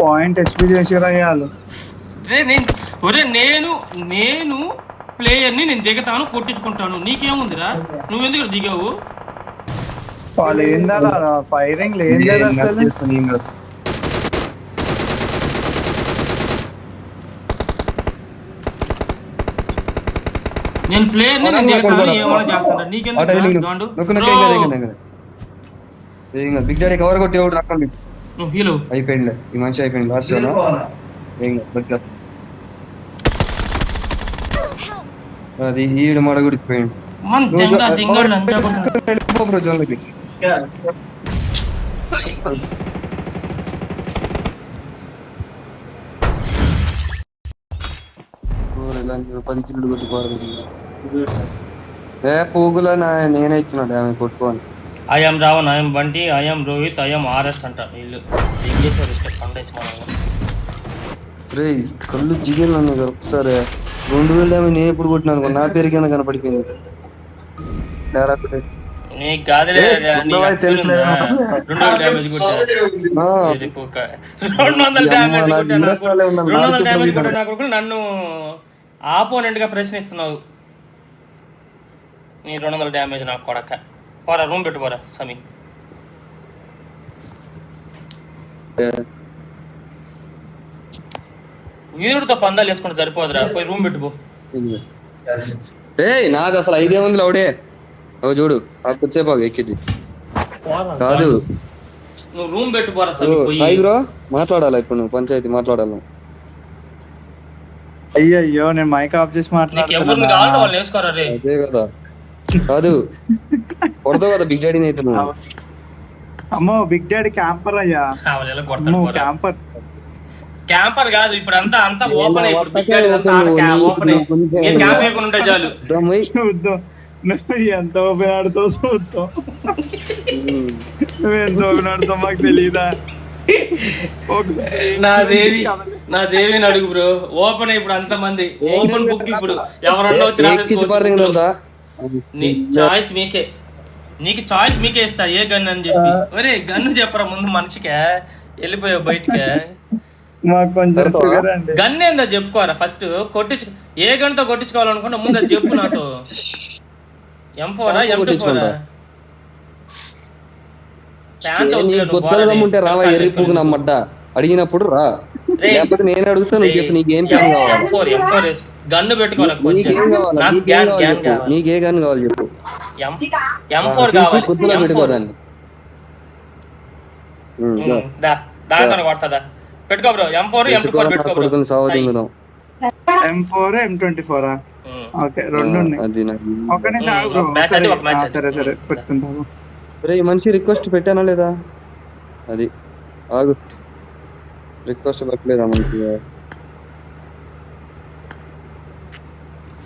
పాయింట్ హెచ్పి చేసి రాయాలి. నేను ప్లేయర్ని నేను దిగుతాను కొట్టించుకుంటాను, నీకేముందిరా? నువ్వెందుకు దిగావు? వాళ్ళు ఏందా ఫైరింగ్ లేదు అసలు. నేను ప్లేయర్ని నేను దిగుతాను, ఏమైనా చేస్తాను, నీకెందుకు? బిగ్ డాడీ కవర్ కొట్టి ఎవడు రాకండి. హీలో అయిపోయింది, ఈ మనిషి అయిపోయింది. లాస్ట్ అది ఈడు మడగుడిపోయింది. మన జంగా జింగాళ్ళు అంతా వెళ్ళిపో జోన్లకి. ఇలాంటి 10 కిలోలు కొట్టుకోవాలి. పోగులా నేనే ఇచ్చినాడు ఆమె కొట్టుకోని. I'm Ravan, I'm Bunty, I'm Rohit, I'm RS అంట. వీళ్ళు ఏం చేశారు? రే కళ్ళు జిగేలు అన్నాయి కదా ఒకసారి. 2000 నేను ఎప్పుడు కొట్టినాను, నా పేరు కింద కనపడిపోయింది. నీకు కాదులే, 200 డ్యామేజ్ కొట్టాను. నన్ను ఆపోనెంట్ గా ప్రశ్నిస్తున్నావు. నీ 200 డ్యామేజ్ నాకు కొడక. పోరా రూమ్ పెట్టు, పోరా సమీ. వీరుడితో పందాలు వేసుకుంటే సరిపోదురా, పోయి రూమ్ పెట్టుకో. నాకు అసలు 5 ఉంది లౌడే. చూడు వచ్చేపాకు ఎక్కింది కాదు. నువ్వు రూమ్ పెట్టు, పోరా సాయి బ్రో. మాట్లాడాలి ఇప్పుడు, నువ్వు పంచాయతీ మాట్లాడాలి. అయ్యో నేను మైక్ ఆఫ్ చేసి మాట్లాడుతున్నా. అదే కదా, కాదు కొడతావు కదా బిగ్ డాడీని అయితే నువ్వు. అమ్మో బిగ్ డాడీ క్యాంపర్ అయ్యా. క్యాంపర్ క్యాంపర్ కాదు ఇప్పుడు, అంతా ఓపెన్. చాలు నువ్వు ఎంత ఓపెన్ ఆడుతావు చూస్తావు. నువ్వు ఎంత ఓపెన్ ఆడుతావు మాకు తెలీదా? నా దేవిని అడుగు బ్రో. ఓపెన్ ఇప్పుడు అంత మంది ఓపెన్ బుక్. ఇప్పుడు ఎవరన్నా వచ్చి చాయిస్ మీకే, నీకు చాయిస్ మీకే ఇస్తా ఏ గన్ అని చెప్పి. ఒరే గన్ను చెప్పరా ముందు మనిషికే, వెళ్ళిపోయావు బయటకే. గన్ ఏందో చెప్పుకోరా ఫస్ట్. ఏ గన్ తో కొట్టించుకోవాలనుకున్నా ముందు అది చెప్పు నాతో. M4 M24 రావా ఎర్రిపోకు నమ్మడ్డ అడిగినప్పుడు రా. లేకపోతే నేను అడుగుతాను, చెప్పు నీకేం ప్లాన్ కావాలి. గన్ను పెట్టుకోవాలి. నీకే గన్ కావాలి చెప్పు. M4 కావాలి. పొద్దున పెట్టుకోరాన్ని దాంట్లో కొడతా పెట్టుకో బ్రో. M4 M24 పెట్టుకో బ్రో. M4 M24 ఓకే, రెండు ఉన్నాయి. సరే సరే పెట్టుకుంటాము. ఈ మనిషి రిక్వెస్ట్ పెట్టానా లేదా? అది ఆగు, రిక్వెస్ట్ పెట్టలేదా మనకి?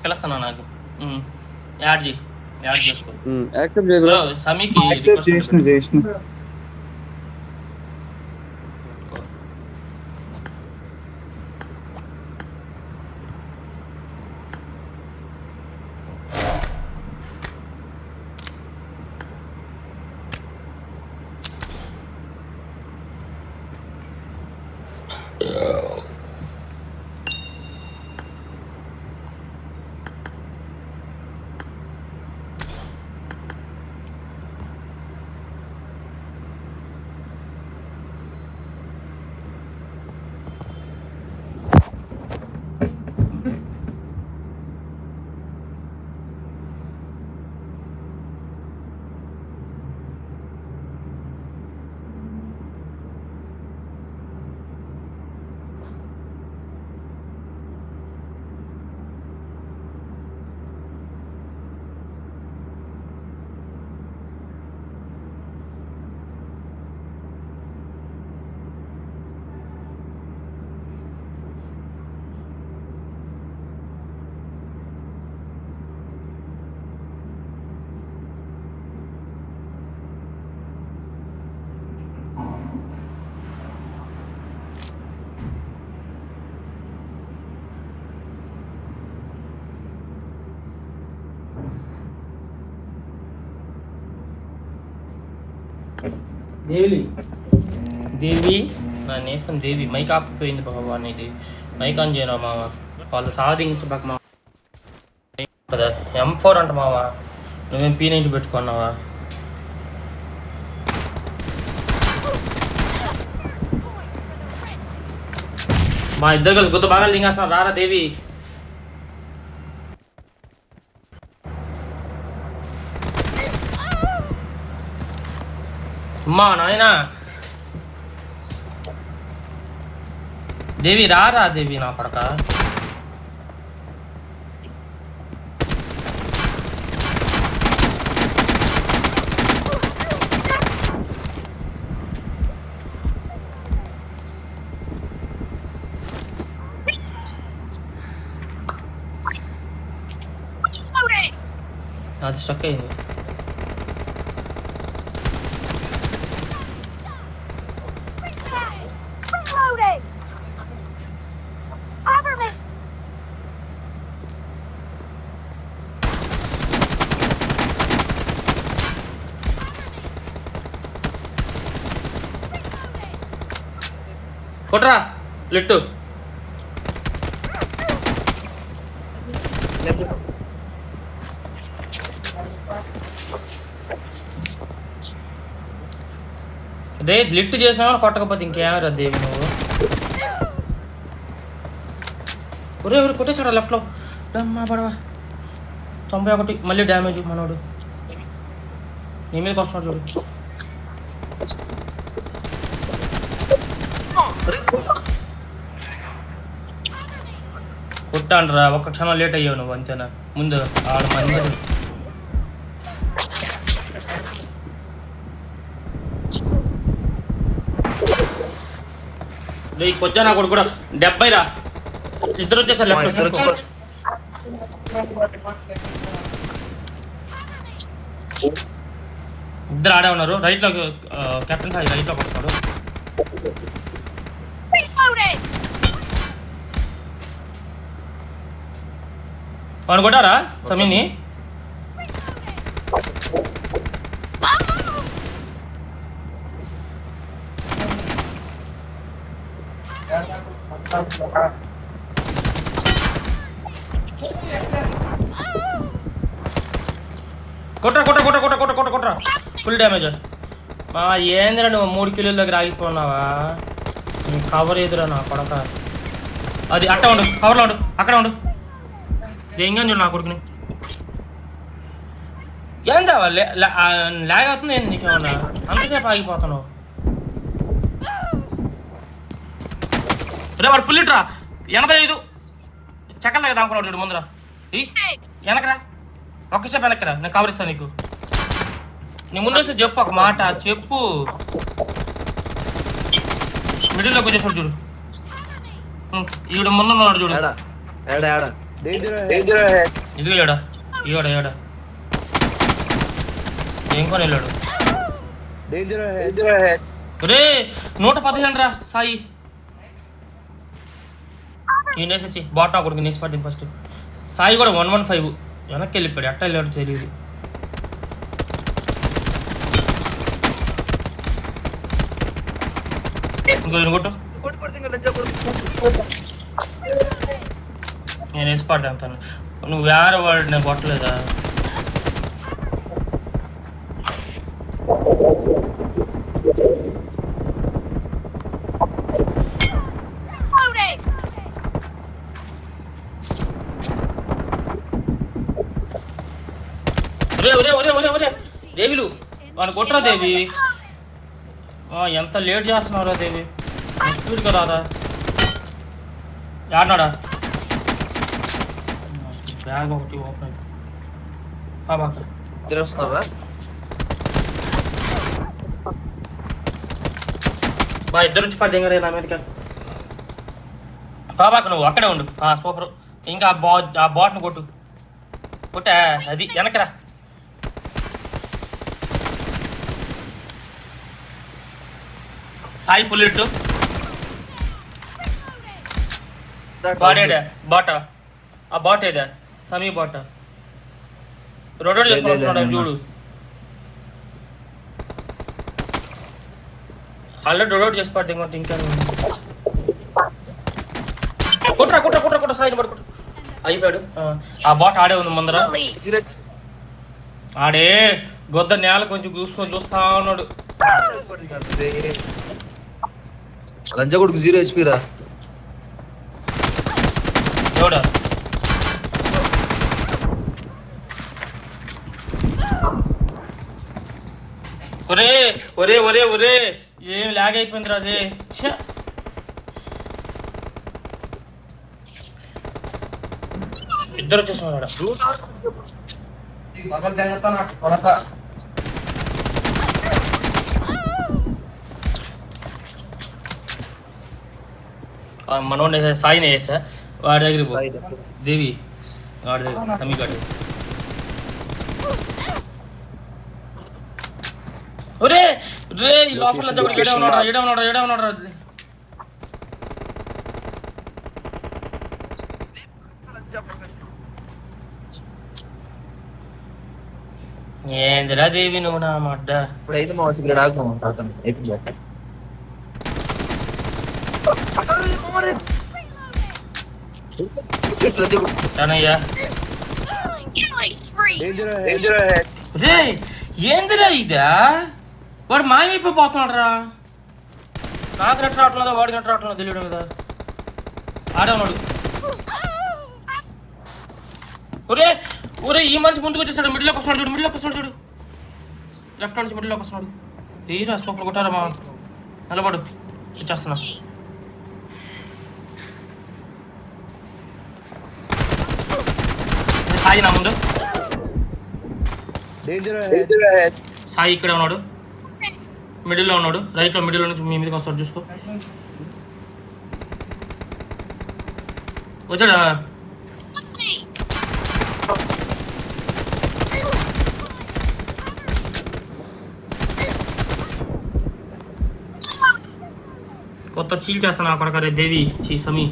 పిలుస్తున్నా నాకు. యాడ్ చేసుకో. యాక్సెప్ట్ చేయు బ్రో. సమీకి చేసిన దేవి నా నేస్తం దేవి మైక్ ఆపిపోయింది బాబా. అనేది మైక్ ఆన్ చేయరా మామ, వాళ్ళు సాధించబాక మామ. కదా M4 అంట మామ, నువ్వేం P90 పెట్టుకున్నావా? మా ఇద్దరు కలిసి గుర్తు బాగా దింగేస్తాను. రారా దేవి. అమ్మా నాయనా దేవి, రారా దేవి నా పడక. అది స్ట్రక్ అయింది. కొట్రా లిట్టు. రే లిఫ్ట్ చేసినా కొట్టకపోతే ఇంకేమరా దేవి నువ్వు. ఒరే ఎవరు కొట్టేశాడు లెఫ్ట్లో. అమ్మా పడవా 91 మళ్ళీ డ్యామేజ్. మనోడు నీ మీదకి వస్తున్నాడు చూడు. కొట్టాండ్రా, ఒక్క క్షణం లేట్ అయ్యావు నువ్వు అంతేనా. ముందు ఆడు మంది వచ్చా నా కొడుకు కూడా 70 రా. ఇద్దరు వచ్చేసారు లెఫ్ట్. ఇద్దరు ఆడే ఉన్నారు. రైట్ లో కెప్టెన్ సాయి రైట్ లోకి వస్తాడు. వాడు కొట్టారా సమీని? కొట్రా కొట్రా కొట్రా కొట్రా కొట్రా కొట్రా కొట్రా. Full damage. ఏందిరా నువ్వు 3 కిలోల దగ్గర ఆగిపోన్నావా? నీ కవర్ ఎదురా నా కొడక. అది అట్ట ఉండు, కవర్లో ఉండు, అక్కడ ఉండు. ఏంగా చూడు నా కొడుకుని. ఏందా లాగ్ అవుతుంది ఏంది నీకేమన్నా? అంతసేపు ఆగిపోతున్నావు. రే వాడు ఫుల్ ఇట్రా 85 చెక్కల దగ్గర దాముకున్నాడు చూడు ముందర. వెనకరా ఒక్కసేపు వెనక్కరా, నేను కవర్ ఇస్తాను నీకు. నీ ముందు వస్తే చెప్పు ఒక మాట చెప్పు. మిడిల్లోకి వచ్చేసాడు చూడు. ఈవిడ ముందున్నాడు చూడు. ఇదిగో ఏడా ఈడ ఏడా ఏం కొని వెళ్ళాడు. రే 115 రా సాయి. ఈ నేసి బాటా కొడుకు నేసి పట్టింది ఫస్ట్. సాయి కూడా 115 వెనక్కి వెళ్ళిపోయాడు. అట్ట వెళ్ళాడు తెలియదు. ఇంకో కొట్టు. నేను వేసి పడతాను. నువ్వు వేరే వాడు నేను కొట్టలేదా? దేవిలు వాడు కొట్టరా దేవి. ఎంత లేట్ చేస్తున్నారా దేవి. స్పీడ్గా రారా. ఆడినాడా బ్యాగ్ ఒకటి ఓపెన్ బా. ఇద్దరు నుంచి పడ్డారు నా మీదకి. బాబాక నువ్వు అక్కడే ఉండు. సూపర్. ఇంకా ఆ బాట్ను కొట్టు. కొట్టా అది వెనకరా. సాయి ఫుల్ ఇట్టు. బాడేడా బాట. ఆ బాట్ ఏదా సమీ బాట. రొటేట్ చేసుకుంటున్నాడు చూడు. ఆల్రెడీ రొటేట్ చేసి పడితే ఇంకోటి ఇంకా కొట్రా కొట్రా కొట్రా కొట్రా సైడ్ పడుకుంటా అయిపోయాడు. ఆ బాట్ ఆడే ఉంది ముందర, ఆడే గొద్ద నేల కొంచెం చూసుకొని చూస్తా ఉన్నాడు. లంచా కొడుకు 0 HP రా. ఎవడా ఒరే ఒరే ఒరే ఒరే ఏం లాగ్ అయిపోయింది రా అదే. ఇద్దరు వచ్చేస్తున్నాడు. మనోడిని సాయిని వేసా వాడి దగ్గరికి పో. దేవి వాడి దగ్గర సమీగాడు. ఒరే రే లోపల ఏడవన్నాడు. ఏందిరా దేవి నువ్వు నా మడ్డ. ఇప్పుడైతే మా సిగరెట్ ఆగుతాం. రే ఏందిరా ఇదా? వాడు మాయమైపోతున్నాడు రా. నాకు నెట్ రావట్లేదా వాడికి నెట్ రావట్లేదో తెలియడం కదా. ఆడేవాడు. ఒరే ఒరే ఈ మనిషి ముందుకు వచ్చేసాడు. మిడిల్లోకి వస్తున్నాడు చూడు. లెఫ్ట్ నుంచి మిడిల్లోకి వస్తున్నాడు. ఏరా సూపర్ కొట్టారా మా. నిలబడు ఇచ్చేస్తున్నా. సాయి నా ముందు. సాయి ఇక్కడే ఉన్నాడు, మిడిల్లో ఉన్నాడు. రైట్లో మిడిల్లో నుంచి మీ మీదకి వస్తాడు చూసుకో. వచ్చాడా? కొత్త చీల్ చేస్తాను అక్కడ దేవి సమీ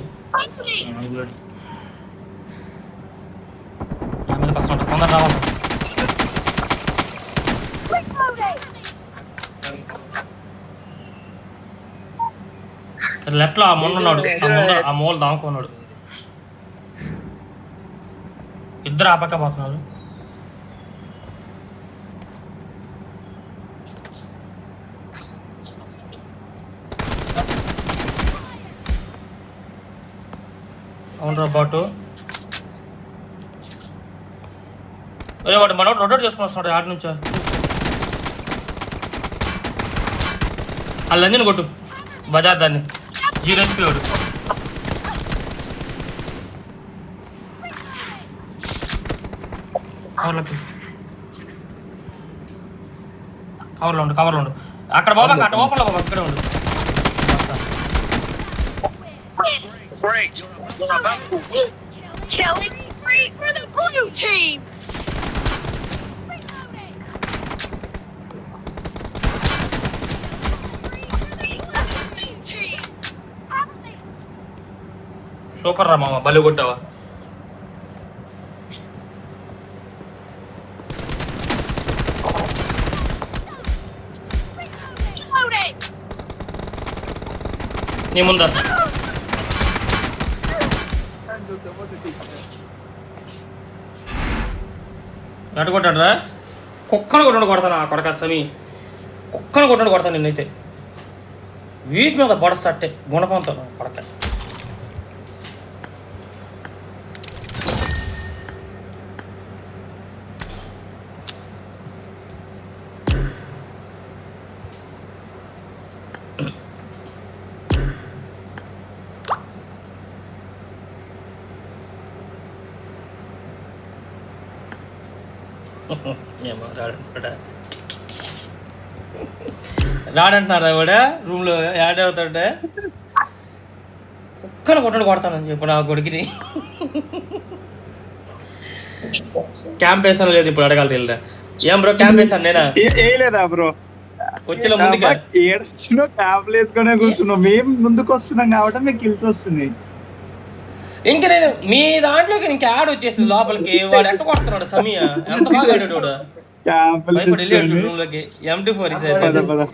వస్తాడు. తొందర రావాలి. లెఫ్ట్ లో ఆ మొన్న ఉన్నాడు, ఆ మూల దాముకున్నాడు. ఇద్దరు ఆ పక్క పోతున్నారు. అవును బాటు. అదే వాడు మనోడు రొటేట్ చేసుకుని వస్తున్నాడు ఆడి నుంచా. ఆ లంజని కొట్టు బజార్ దాన్ని. 0 HP వాడు. కవర్లో ఉండు. అక్కడ బాబా అక్కడ ఓపెన్లో బాబా ఇక్కడే ఉండు. Killing spree for the blue team. Super రా మామ, బలి కొట్టావా. నీ ముందా ఎటు కొట్టాడు రా? కుక్కను కొడతాను ఆ కొడక సమీ. కుక్కను కొడతాను నిన్నైతే. వీటి మీద పడసట్టే గుణపంతో కొడక. రాడంటున్నారా కూడా రూమ్ లో యాడ్ అవుతాడే. కుక్కను కొడతానని చెప్పు నా కొడుకుని. క్యాంప్ వేసాను లేదు ఇప్పుడు అడగాలి తెలియదా. ఏం బ్రో క్యాంప్ వేసాను నేనా? లేదా బ్రో వచ్చిన ముందుగా ఏడొచ్చినా క్యాంప్లు వేసుకునే కూర్చున్నాం. మేము ముందుకు వస్తున్నాం కాబట్టి మీకు కిల్స్ వస్తుంది. ఇంక నేను మీ దాంట్లోకి ఇంక యాడ్ వచ్చేసింది లోపలికి. వాడు ఎట్ట కొడుతున్నాడు సమీయ, ఎంత బాగా ఆడాడు వాడు. రూమ్ లోకి M24 ఇసారు.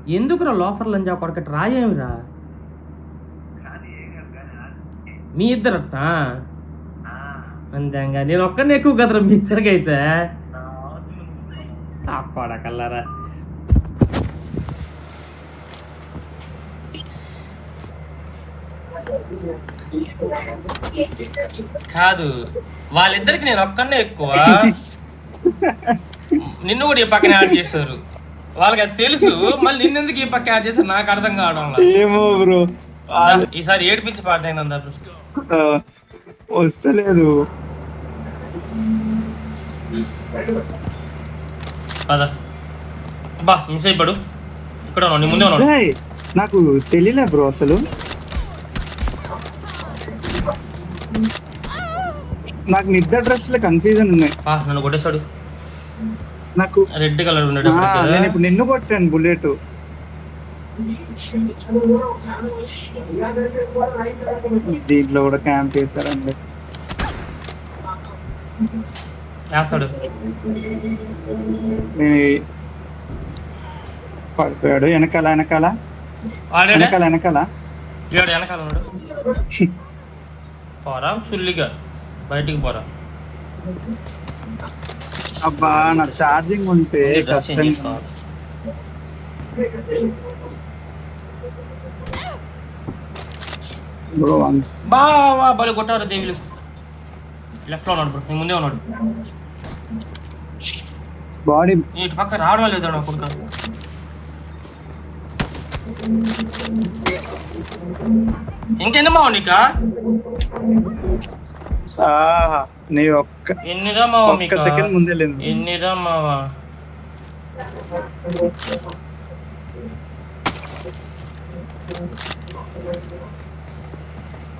ఎందుకురా లోఫర్ లంజా కొడకటి రాయేమిరా మీ ఇద్దరట అంతేగా నేను ఒక్కడిని ఎక్కువ కదరా మీ ఇద్దరికైతే కొడకల్లారా కాదు వాళ్ళిద్దరికి నేను ఒక్కనే ఎక్కువ నిన్ను కూడా ఈ పక్కన యాడ్ చేశారు వాళ్ళకి అది తెలుసు మళ్ళీ నిన్నెందుకు ఈ పక్క యాడ్ చేశారు నాకు అర్థం కావడం ఏమో బ్రో ఈసారి ఏడిపించి పాడైందా వస్తలేదు పద బా మిస్ అయిపోడు ఇక్కడ ఉన్నాడు నీ ముందే ఉన్నాడు నాకు తెలియలే బ్రో అసలు నాకు నిద్ర డ్రెస్ లో కన్ఫ్యూజన్ ఉన్నాయి నన్ను కొట్టేశాడు నాకు రెడ్ కలర్ ఉన్నాడు నేను ఇప్పుడు నిన్ను కొట్టాను బుల్లెట్ దీంట్లో కూడా క్యాంప్ చేశారండి వేస్తాడు పడిపోయాడు వెనకాల వెనకాల వెనకాల ఉన్నాడు పోరా సుల్లిగా బయటికి పోరా అబ్బా నా ఛార్జింగ్ ఉంటే బావా బలి కొట్టారు దేవిలు లెఫ్ట్ లో ఉన్నాడు బ్రో నీ ముందే ఉన్నాడు బాడీ ఇటు పక్క రావడం లేదు నా కొడుకు ఇంకెన్ని మావ నీక నీ ఒక్క ఎన్నిరా మావ మీకు సెకండ్ ముందే లేదు ఎన్నిరా మావా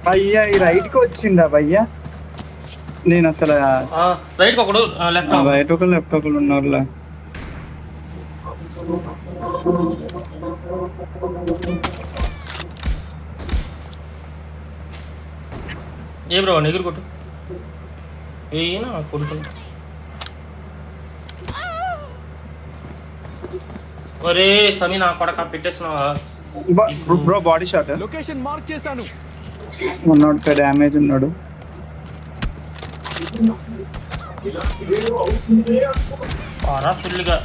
భయ్యా ఈ రైట్ కి వచ్చిందా భయ్యా నేను అసలు రైట్ ఒకడు లెఫ్ట్ రైట్ ఒకరు లెఫ్ట్ ఒకరు ఉన్నారు ఏ బ్రో ఎగురు కొట్టు ఏనా కొడుకు ఒరే సమీ నా కొడక పెట్టేస్తున్నావా bro body shot location mark చేశాను ఉన్నాడు డ్యామేజ్ ఉన్నాడు పోరా ఫుల్గా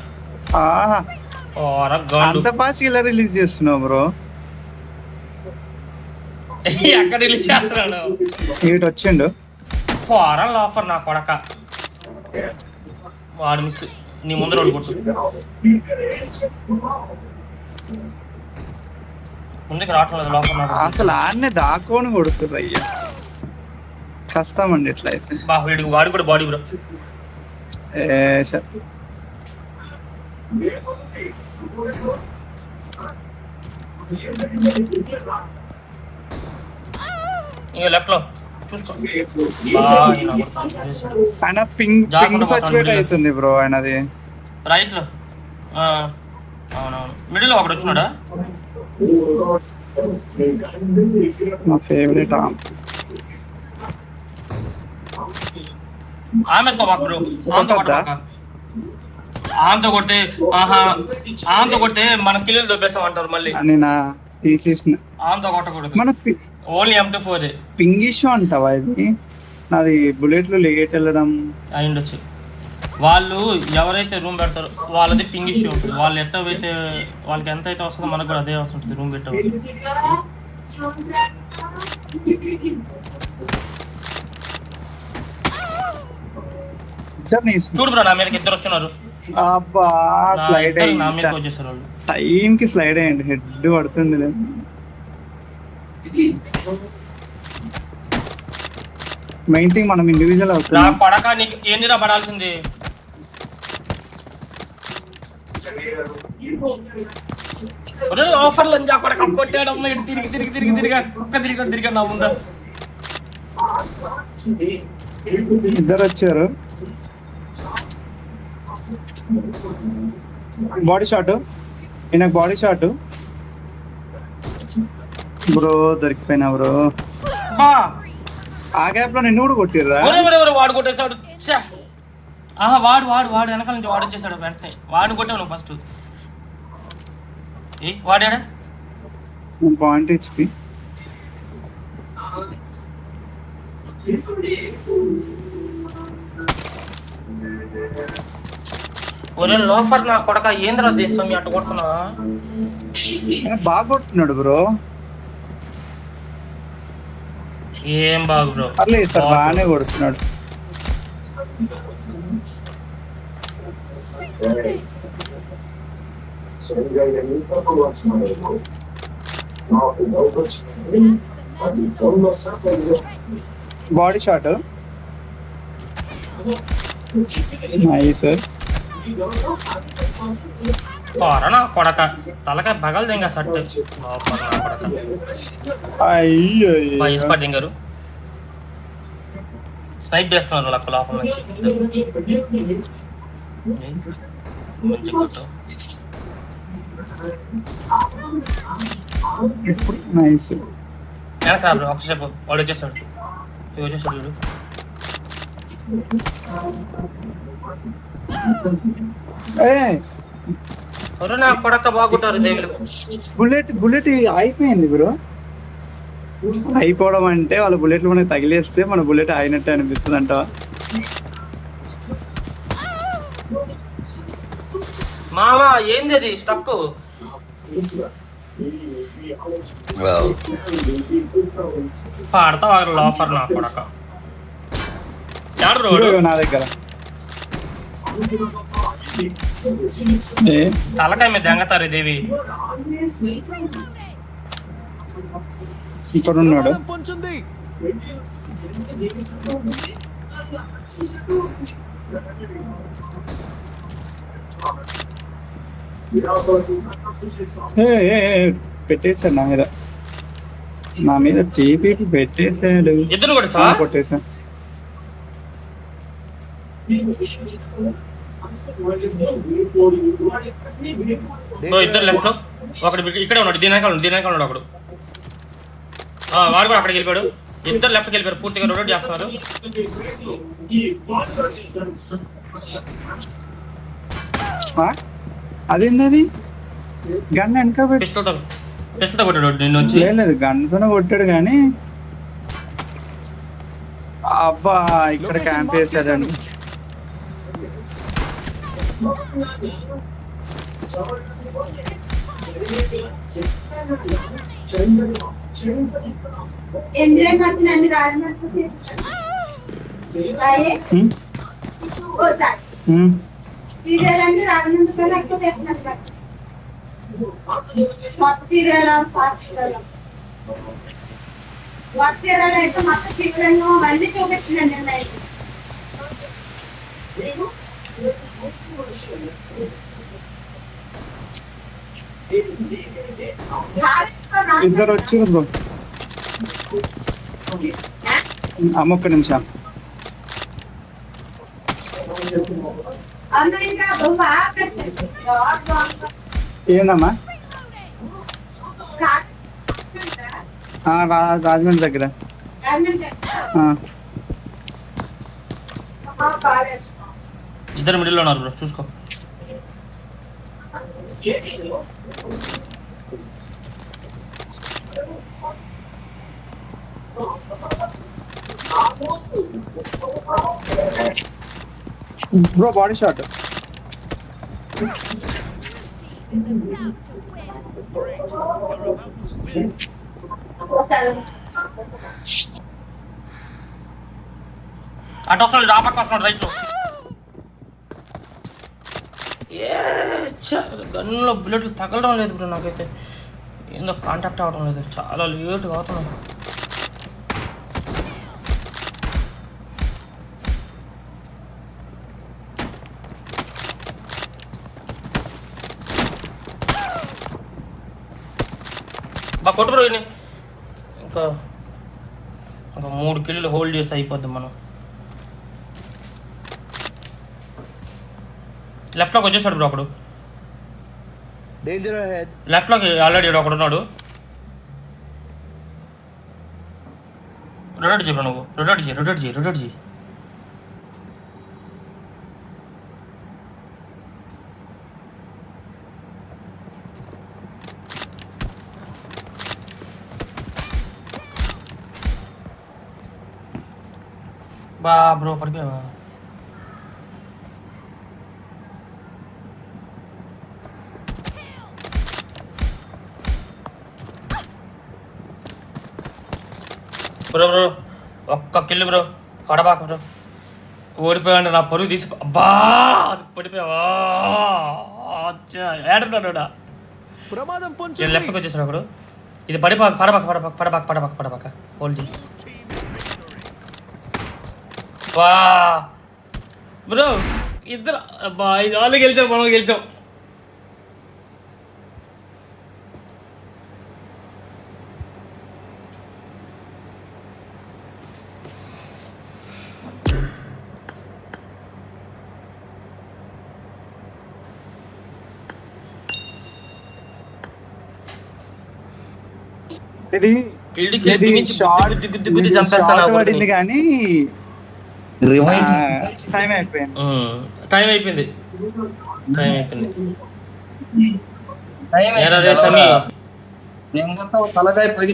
పోరా అంత ఫాస్ట్ ఇలా రిలీజ్ చేస్తున్నావు బ్రో ఎక్కడ రిలీజ్ చేస్తున్నాడు ఇటు వచ్చిండు పోరా లాఫర్ నా కొడక వాడు మిస్ నీ ముందర వాడు కొట్టు ముందుకు రావట్లేదు లాఫర్ నాకు అసలు ఆడనే దాకోని కొడుతుంది అయ్యా కష్టమండి ఇట్లా అయితే బా వీడికి వాడు కూడా బాడీ బ్రో ఇంకా లెఫ్ట్ లో చూసుకో ఆయన పింగ్ ఫ్లక్చువేట్ అవుతుంది బ్రో ఆయనది రైట్ లో అవునవును మిడిల్ లో ఒకటి వచ్చినాడా నా ఫేవరెట్ ఆమె బ్రో ఆమెతో కొడితే ఆమెతో కొడితే మన కిల్లులు దొబ్బేస్తాం అంటారు మళ్ళీ నేను తీసేసిన ఆమెతో కొట్టకూడదు మన ఓన్లీ M24 పింగ్ ఇష్యూ అంటావా ఇది నాది బుల్లెట్లు లేట్ వెళ్ళడం అయి ఉండొచ్చు వాళ్ళు ఎవరైతే రూమ్ పెడతారో వాళ్ళది పింగ్ ఇష్యూ ఉంటుంది వాళ్ళు ఎట్టయితే వాళ్ళకి ఎంత అయితే వస్తుందో మనకు కూడా అదే వస్తుంటుంది రూమ్ పెట్టే చూడు బ్రో నా మీదకి ఇద్దరు వచ్చినారు అబ్బా స్లైడ్ నా మీదకి వచ్చేసారు వాళ్ళు టైం కి స్లైడ్ అయ్యండి హెడ్ పడుతుంది మెయిన్ థింగ్ మనం ఇండివిజువల్ నా అవుతుంది పడక నీకు ఎన్నిరా పడాల్సింది ఆఫర్లు అని చెప్పడక కొట్టాడమ్మ ఇటు తిరిగి తిరిగి తిరిగి తిరిగా కుక్క తిరిగి నా ముందు ఇద్దరు వచ్చారు బాడీ షాట్ ఈయనకు బాడీ షాట్ బ్రో దొరికిపోయినా బ్రో ఆ గ్యాప్ లో నిన్ను కూడా కొట్టిర్రా వాడు కొట్టేసాడు ఆహా వాడు వాడు వాడు వెనకాల నుంచి వాడు వచ్చేసాడు వెంటనే వాడు కొట్టావు నువ్వు ఫస్ట్ వాడాడా పాయింట్ హెచ్పి. ఒరే లోఫర్ నా కొడక ఏంద్రా దేశం అట్ట కొడుతున్నావా? బాగా కొడుతున్నాడు బ్రో. ఏం బాగు బ్రో, పర్లేదు సార్, బాగానే కొడుతున్నాడు. Body shot nice. నా కొడక తలకాయ పగలదు ఇంకా సట్ లోఫర్ నా కొడక. అయ్యో ఇస్పాట్ దింగారు, స్నైప్ చేస్తున్నారు వాళ్ళ లోపల నుంచి. మంచి కొట్టు. నైస్. వెనక బ్రో ఒకసేపు వాడు వచ్చేస్తాడు. వచ్చేస్తాడు చూడు. ఎవరు నా కొడక బాగుంటారు దేవుడు. బుల్లెట్ అయిపోయింది బ్రో. అయిపోవడం అంటే వాళ్ళ బుల్లెట్లు మనకి తగిలేస్తే మన బుల్లెట్ అయినట్టు అనిపిస్తుంది అంటావా? మామా ఏంది అది స్టక్ పాడతా లోఫర్ నా కొడక. రోడ్ నా దగ్గర తలకాయ మీద దెంగతారు దేవి. ఇక్కడ ఉన్నాడు. పెట్టేశాడు నా మీద టీపీ పెట్టేశాడు. ఇద్దరు కూడా కొట్టేశాను. ఇద్దరు లెఫ్ట్ లో ఒకటి ఇక్కడే ఉన్నాడు. దీనికాల ఉన్నాడు ఒకడు. వాడు కూడా అక్కడికి వెళ్ళిపోయాడు. ఇద్దరు లెఫ్ట్కి వెళ్ళిపోయారు. పూర్తిగా రొటేట్ చేస్తున్నారు. అదేంది అది గన్ వెనక పిస్టల్ కొట్టాడు నిన్ను వచ్చి. లేదు గన్తోనే కొట్టాడు కానీ. అబ్బా ఇక్కడ క్యాంప్ వేసాడండి. సీరియల్ అంటే రాజమండ్రి కన్నా ఎక్కువ చేస్తున్నారు. మొత్తం సీరియల్ అయితే మొత్తం సీరియల్ అన్ని చూపించిందండి. ఇద్దరు వచ్చారు బ్రో. అమ్మ ఒక్క నిమిషం. ఏందమ్మా? రాజమండ్రి దగ్గర. ఇద్దరు మిడిల్ లో ఉన్నారు బ్రో, చూసుకో. Bro body shot. అటు వస్తున్నాడు, ఆ పక్క వస్తున్నాడు రైట్ లో. గన్నులో బుల్లెట్లు తగలడం లేదు బ్రో నాకైతే. ఏందో కాంటాక్ట్ అవ్వడం లేదు, చాలా లేట్గా అవుతున్నాయి. బాగా కొట్టు బ్రో. ఇంకా 3 కిలోలు హోల్డ్ చేస్తే అయిపోద్ది. మనం లెఫ్ట్లోకి వచ్చేసాడు బ్రో ఒకడు. లెఫ్ట్లోకి ఆల్రెడీ ఒకడు ఉన్నాడు. రొటేట్ చేయి బ్రో, నువ్వు రొటేట్ చేయి. బా బ్రో పడిపోయావా? బ్రో బ్రో ఒక్క కిల్లు బ్రో, పడబాక బ్రో. ఓడిపోయాడు, నా పరుగు తీసి. అబ్బా అది పడిపోయావా? ఏడున్నాడు లెఫ్ట్కి వచ్చేసాడు ఒకడు. ఇది పడిపాక పడబాక పడబాక పడబాక పడబాక పడబాక హోల్డ్ చేయి. వా బ్రో ఇద్దరు అబ్బా, ఇది వాళ్ళు గెలిచాం, మనం గెలిచాం. ఇది షార్ట్ పడింది కానీ టైం అయిపోయింది. టైం అయిపోయింది, టైం అయిపోయింది. ఏరా రే సమీ, తలకాయ 40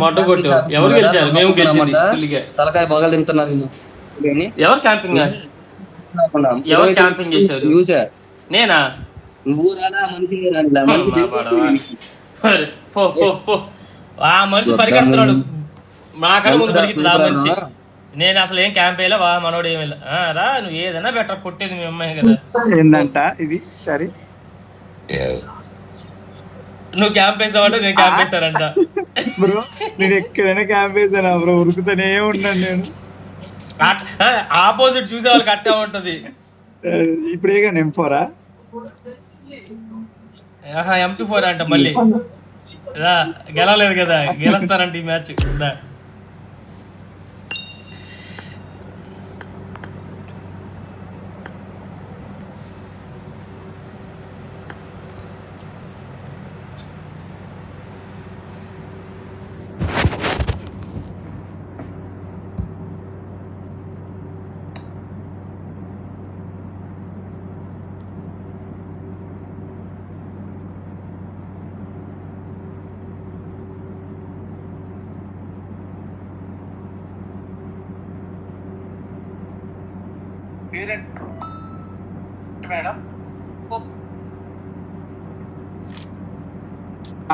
మడ్డు కొట్టు. ఎవరు గెలిచారు? మేము గెలిచింది. తలకాయ బాగా తింటున్నారు. ఎవరు క్యాంపింగ్, ఎవరు క్యాంపింగ్ చేశారు? చూసా. నేనా? నువ్వు రాలా, మనిషి పో పో పో. ఆ మనిషి పరిగెడుతున్నాడు, నాకన్నా ముందు పరిగెత్తుంది ఆ మనిషి. నేను అసలు ఏం క్యాంప్ వేయలే, వా మనోడు ఏమి రా. నువ్వు ఏదైనా బెటర్, కొట్టేది మీ అమ్మాయి కదా. ఏందంట ఇది? సరే నువ్వు క్యాంప్ వేసావంటే నేను క్యాంప్ వేసానంట. బ్రో నేను ఎక్కడైనా క్యాంప్ వేసానా బ్రో? ఉరుకుతానే ఉన్నాను నేను. ఆపోజిట్ చూసే వాళ్ళకి అట్టే ఉంటది. ఇప్పుడేగా M4 M24 అంట. మళ్ళీ గెలలేదు కదా, గెలుస్తారంట ఈ మ్యాచ్.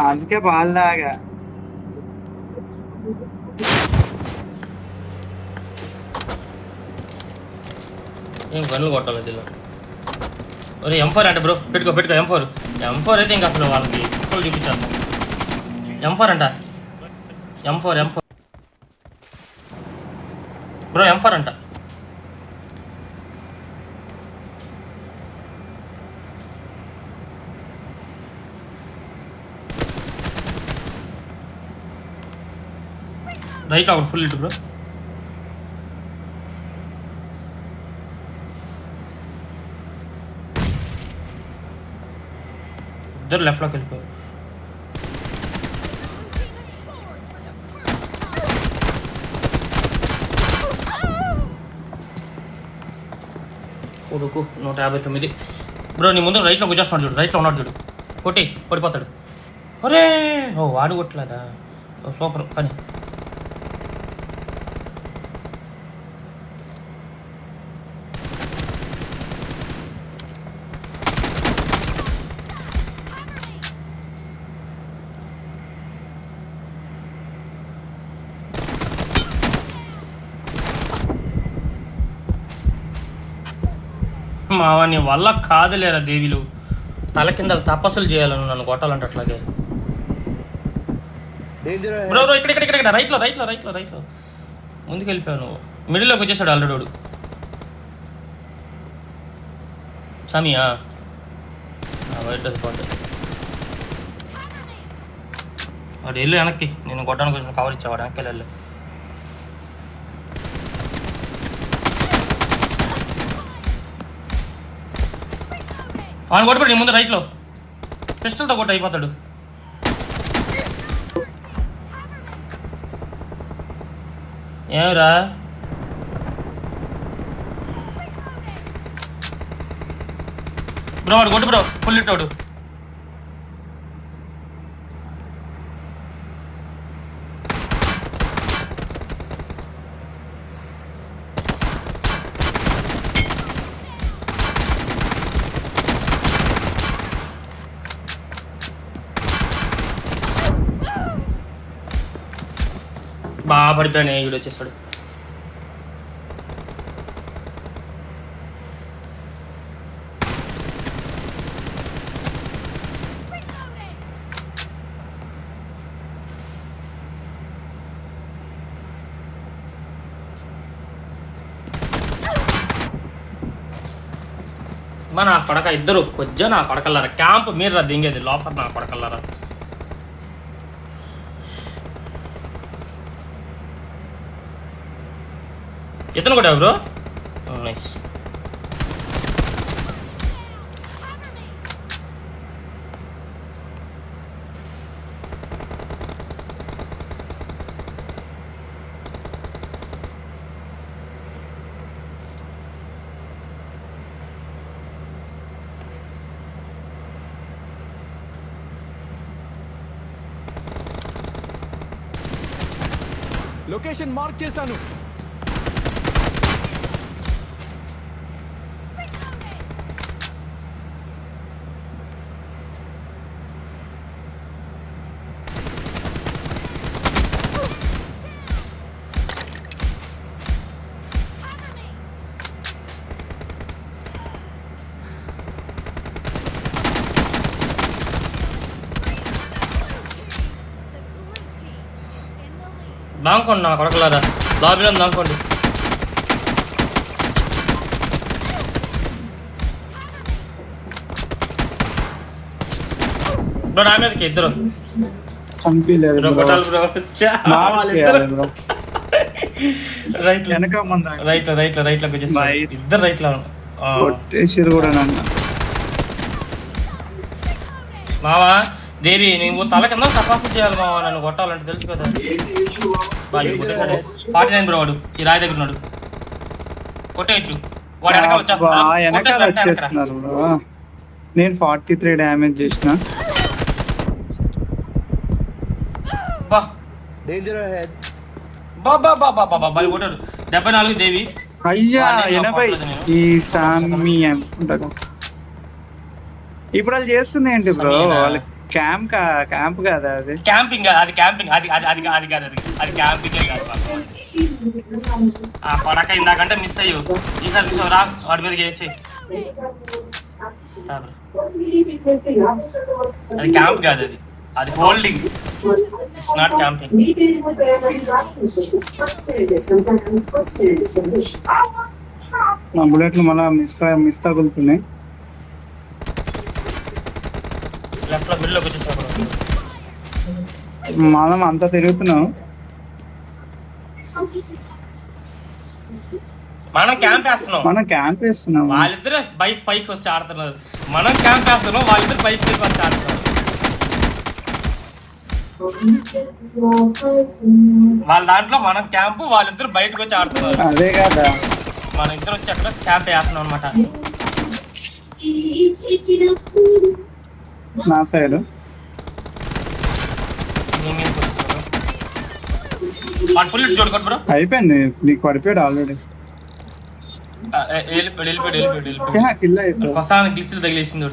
అందుకే బాగా ఏం గన్నులు కొట్టాలి దీనిలో. ఒరే M4 అంట బ్రో, పెట్టుకో పెట్టుకో. M4 అయితే ఇంకా అసలు వాళ్ళకి ఎక్కువ చూపించాలి. M4 అంట, M4 బ్రో, M4 అంట. రైట్ అవుట్ ఫుల్ ఇటు బ్రో. ఇద్దరు లెఫ్ట్లోకి వెళ్ళిపోయారు. కొడుకు 159 బ్రో. నీ ముందు రైట్లో కూర్చొస్తున్నాడు చూడు, రైట్లో ఉన్నాడు చూడు. కొట్టి పడిపోతాడు. ఒరే ఓ వాడు కొట్టలేదా? సూపర్ పని. మావా నీ వల్ల కాదులేరా దేవిలు. తల కింద తపస్సులు చేయాలను నన్ను కొట్టాలంటే అట్లాగే. బ్రో బ్రో ఇక్కడ ఇక్కడ ఇక్కడ రైట్లో రైట్లో రైట్లో రైట్లో ముందుకు వెళ్ళిపోయావు నువ్వు. మిడిల్లోకి వచ్చేసాడు ఆల్రెడీ సమీయా. వైట్ డ్రెస్ బాగుంటుంది వాడు. వెళ్ళు వెనక్కి, నేను కొట్టడానికి వచ్చిన కవర్ ఇచ్చేవాడు. వెనక్కి వెళ్ళు. వాడిని కొట్టుకోడు నీ ముందు రైట్లో, పిస్టల్తో కొట్టు అయిపోతాడు. ఏమిరా బ్రో, వాడు కొట్టు బ్రో, ఫుల్ ఇట్టోడు. బాగా పడిపోయాను. వీడు వచ్చేసాడు. నా కొడక ఇద్దరు కొంచెం నా కొడకల్లారా. క్యాంప్ మీరు రా దింగేది లోపల నా కొడకల్లారా. ఇతను కూడా బ్రో నైస్. లొకేషన్ మార్క్ చేశాను. దానుకోండి నా కొడకలారా. లాబీలో దానుకోండి. బ్రో నా మీదకి ఇద్దరు కొట్టాలి బ్రో. రైట్ వెనక మంద రైట్ రైట్ రైట్ లోకి వచ్చేసి ఇద్దరు రైట్ లో కొట్టేసిరు కూడా నన్ను. మావా దేవి నువ్వు తల కింద తపాసు చేయాలి మావా నన్ను కొట్టాలంటే తెలుసు కదా. 49 బ్రో వాడు ఈ రాయి దగ్గర ఉన్నాడు. కొట్టేయచ్చు వాడు వెనకాల వచ్చేస్తున్నారు బ్రో. నేను 43 డ్యామేజ్ చేసిన. బలి కొట్టాడు. 74 దేవి. అయ్యా 80 ఈ సామి అనుకుంటా. ఇప్పుడు వాళ్ళు చేస్తుంది ఏంటి బ్రో? వాళ్ళ క్యాంప్ కాదా అది? క్యాంపింగ్ అది క్యాంపింగ్ అది అది అది అది కాదు అది అది క్యాంపింగే కాదు. ఆ పడక ఇందాకంటే మిస్ అయ్యో. ఈసారి మిస్ రా వాడి మీద చేయొచ్చు. అది క్యాంప్ కాదు అది అది హోల్డింగ్. It's not camping. నా బుల్లెట్లు మళ్ళా మిస్ తగులుతున్నాయి. లెఫ్ట్ లో మిడిల్ లోకి వచ్చేసాడు. మనం అంతా తిరుగుతున్నాం. మనం క్యాంప్ వేస్తున్నాం. వాళ్ళిద్దరు పైకి వచ్చి ఆడుతున్నారు. మనం క్యాంప్ వేస్తున్నాం. వాళ్ళిద్దరు పైకి వచ్చి ఆడుతున్నారు. వాళ్ళ దాంట్లో మనం క్యాంపు, వాళ్ళిద్దరు బయటకు వచ్చి ఆడుతున్నారు. అదే కదా మన ఇద్దరు వచ్చి అక్కడ క్యాంప్ వేస్తున్నాం అనమాట. నా సైడ్ ఫుల్ చూడకూడదు బ్రో. అయిపోయింది. నీకు పడిపోయాడు ఆల్రెడీ. కిల్ అయిపోయింది. కొసానికి గ్లిచ్లు తగిలేసింది.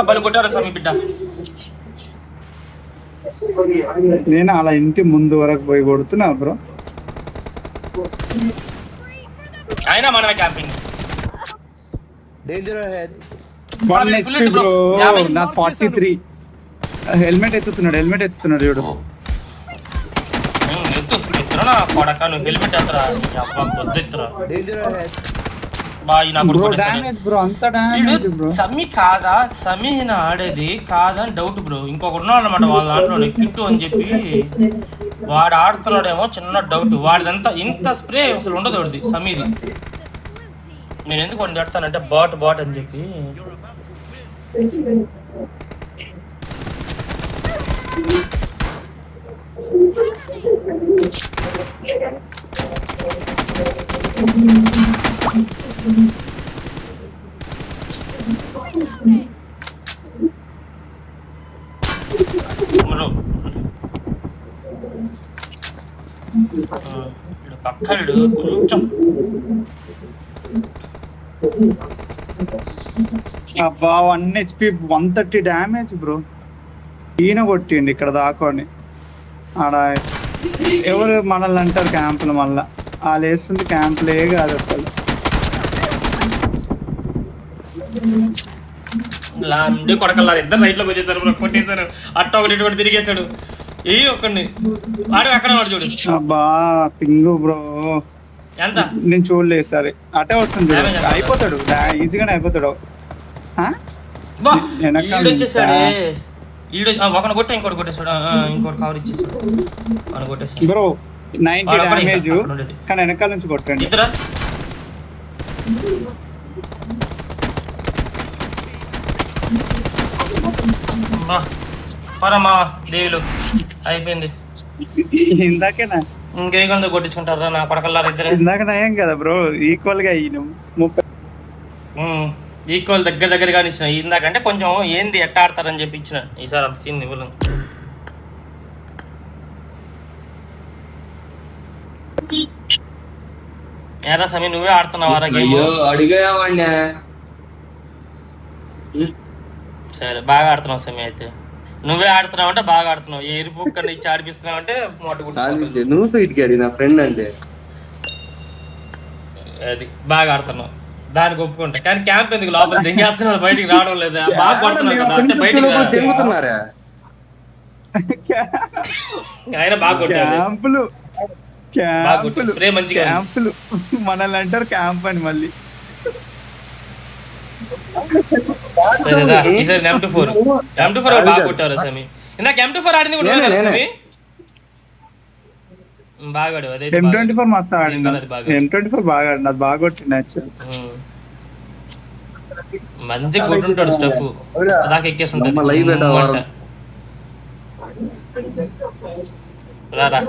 బలి కొట్టారు స్వామి బిడ్డ. నేను అలా ఇంటి ముందు వరకు పోయి కొడుతున్నా బ్రో. అయినా మనమే క్యాంపింగ్. One HP bro. నా 43 హెల్మెట్ ఎత్తుతున్నాడు చూడు. ఎత్తురా కొడక నువ్వు హెల్మెట్ ఎత్తరా. పొద్దు ఎత్తురా. సమీ కాదా సమీన ఆడేది కాదని డౌట్ బ్రో. ఇంకొకటి ఉన్నాడు అనమాట వాళ్ళ దాంట్లో కిట్టు అని చెప్పి వాడు ఆడుతున్నాడేమో చిన్న డౌట్. వాడిదంతా ఇంత స్ప్రే అసలు ఉండదు వాడిది సమీది. నేను ఎందుకు వాడిని చెప్తానంటే బాట్ అని చెప్పి. పక్కడు కొంచెం అబ్బా 1 HP 130 డ్యామేజ్ బ్రో. ఈయన కొట్టిండి ఇక్కడ దాకోని. ఆడ ఎవరు మనల్ని అంటారు క్యాంపులు, మళ్ళా వాళ్ళు వేస్తుంది క్యాంపులే కాదు అసలు. లాండి కొడకల్లా ఇద్దరు రైట్ లోకి వచ్చేసారు బ్రో, కొట్టేశారు. అట్ట ఒకటి ఇటు ఒకటి తిరిగేశాడు. ఏ ఒక్కడిని ఆడు అక్కడ వాడు చూడు. అబ్బా పింగు బ్రో ఎంత నేను చూడలేదు సరే. అటే వస్తుంది చూడు. అయిపోతాడు ఈజీగానే అయిపోతాడు. బా ఈడు వచ్చేసాడే. ఈడు ఒకటి కొట్టే ఇంకోటి కొట్టేసాడు. ఇంకోటి కవర్ ఇచ్చేసాడు. వాడు కొట్టేసాడు బ్రో 90 డ్యామేజ్ కానీ వెనకాల నుంచి కొట్టండి. ఇద్దరా పరమా దేవులు అయిపోయింది. ఇందాకేనా ఇంకేం కొట్టించుకుంటారా నా పడకల్లారా ఇద్దరే. ఇందాక నయం కదా బ్రో, ఈక్వల్ గా అయ్యి 30 ఈక్వల్ దగ్గర దగ్గరగానే ఇచ్చిన. ఇందాకంటే కొంచెం ఏంది ఎట్ట ఆడతారని చెప్పి ఇచ్చిన. ఈసారి అంత సీన్ ఇవ్వలేను. ఏరా సమీ నువ్వే ఆడుతున్నావారా గేమ్? అడిగావాడినా సరే బాగా ఆడుతున్నావు సమీ. అయితే నువ్వే ఆడుతున్నావు అంటే బాగా ఆడుతున్నావు. ఏ ఎరుపు కన్నా ఇచ్చి ఆడిపిస్తున్నావు అంటే నువ్వు ఇటుకి అడి నా ఫ్రెండ్ అంటే అది బాగా ఆడుతున్నావు, దానికి ఒప్పుకుంటా. కానీ క్యాంప్ ఎందుకు లోపల దింగేస్తున్నాడు, బయటికి రావడం లేదా? బాగా కొడుతున్నావు కదా అంటే బయటికి తిరుగుతున్నారా ఆయన బాగా కొట్టాడు. క్యాంపులు స్ప్రే మంచిగా క్యాంపులు మనల్ని అంటారు క్యాంప్ అని మళ్ళీ. సరేదా ఈసారి M24 బాగా కొట్టారు సమీ. ఇందాక M24 ఆడింది కూడా సమీ బాగా ఆడు. అదే M24 మస్తు ఆడింది. M24 బాగా ఆడింది, అది బాగా కొట్టింది. మంచిగా కొట్టుంటాడు స్టఫ్ దాకా ఎక్కేస్తుంటది. రారా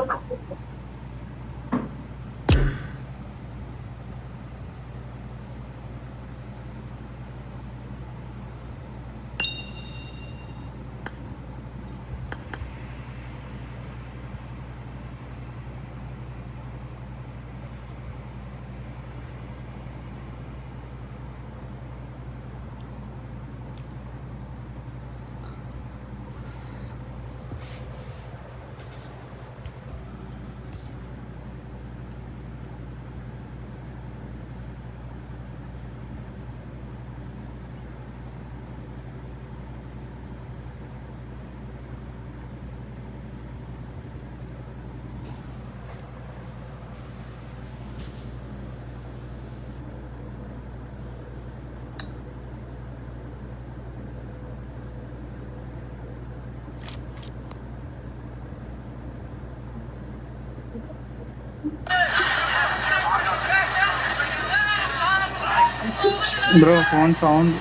bro phone sound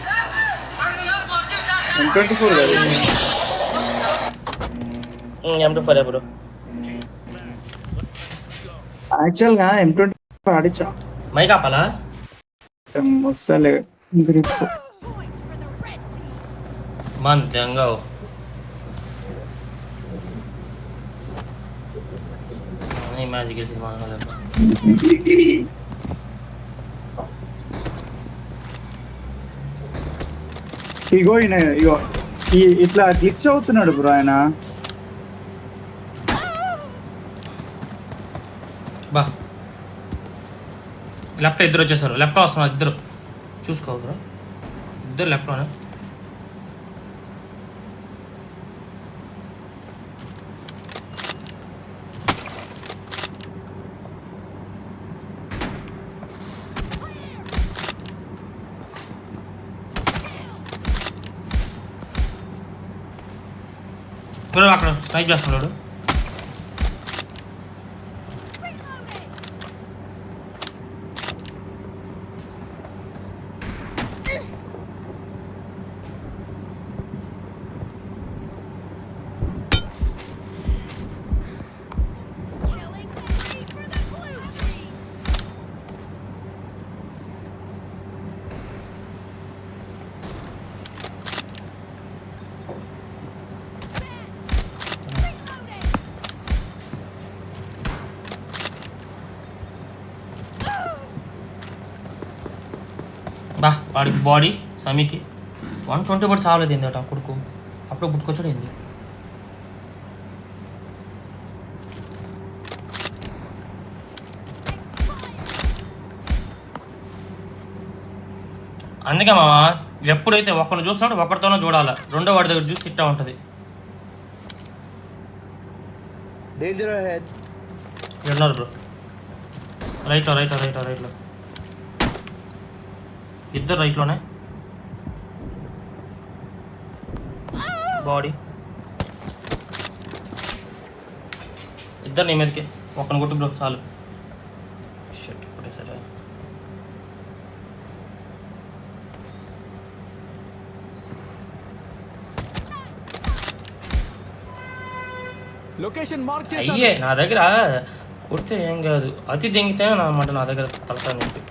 M24 M24 bro. Actual గా M24 ఆడిచ్చా మైక్ ఆపాలా వస్తలే గ్రిప్ మన దెంగో. ఈ మ్యాచ్ గెలిచి మానలేదు. ఇగో ఇట్లా గ్లిచ్ అవుతున్నాడు బ్రో ఆయన. బా లెఫ్ట్ ఇద్దరు వచ్చేసారు. లెఫ్ట్ వస్తున్నారు ఇద్దరు, చూసుకో బ్రో. ఇద్దరు లెఫ్ట్లోనే. అక్కడ స్ట్రైక్ చేస్తున్నాడు. బా వాడికి బాడీ సమీకి 120 కూడా చావలేదు ఏంది అట కొడుకు, అప్పుడు పుట్టుకొచ్చాడు ఏంది. అందుకే మామ ఎప్పుడైతే ఒకరిని చూస్తున్నాడు ఒకరితోనే చూడాలి, రెండో వాడి దగ్గర చూసి తిట్టా ఉంటుంది. ఎన్నారు బ్రో, రైట్లో ఇద్దరు రైట్లోనే. బాడీ ఇద్దరు నీ మీదకి, ఒక్కని కొట్టు బ్రో చాలు. షట్ కొట్టేసారా. అయ్యే నా దగ్గర కొడితే ఏం కాదు, అతి దెంగితేనే అన్నమాట నా దగ్గర తలకాయ నొప్పి.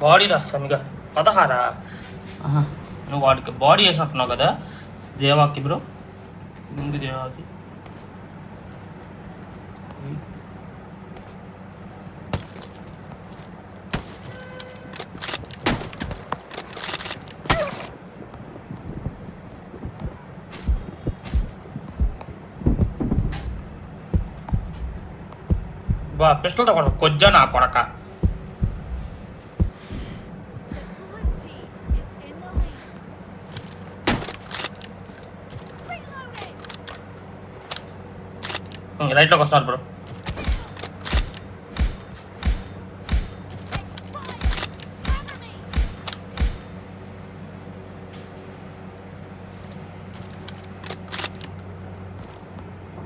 బాడీ రా సమిగా 16. నువ్వు వాడికి బాడీ వేసినట్టున్నావు కదా దేవాకి బ్రో, ముందు దేవాకి. బా పిస్టల్తో కొడక కొజ్జా నా కొడక. రైట్లోకి వస్తున్నారు బ్రో.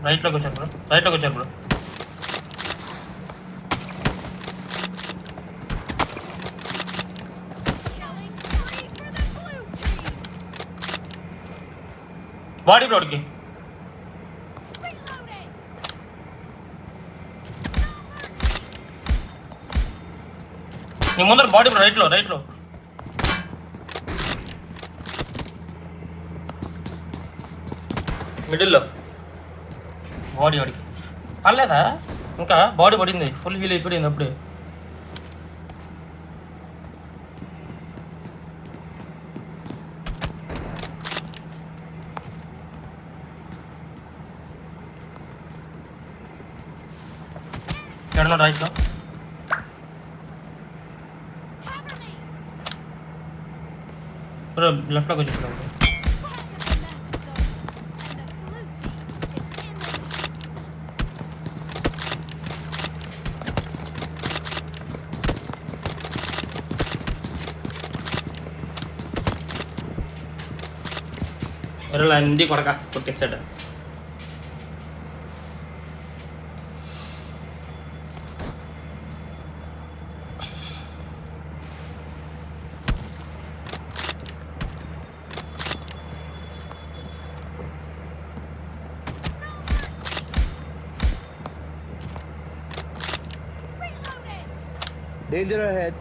రైట్లోకి వచ్చారు బ్రో. బాడీ బ్రోడ్కి నీ ముందర బాడీ బ్రో, రైట్లో మిడిల్లో బాడీ వాడికి పర్లేదా, ఇంకా బాడీ పడింది, ఫుల్ హీల్ అయిపోయింది అప్పుడే. ఎడనో రైట్లో బ్రో, లెఫ్ట్లోకి వచ్చేసాడు. ఎరలా అంది కొడక కొట్టేసాడు. Danger ahead.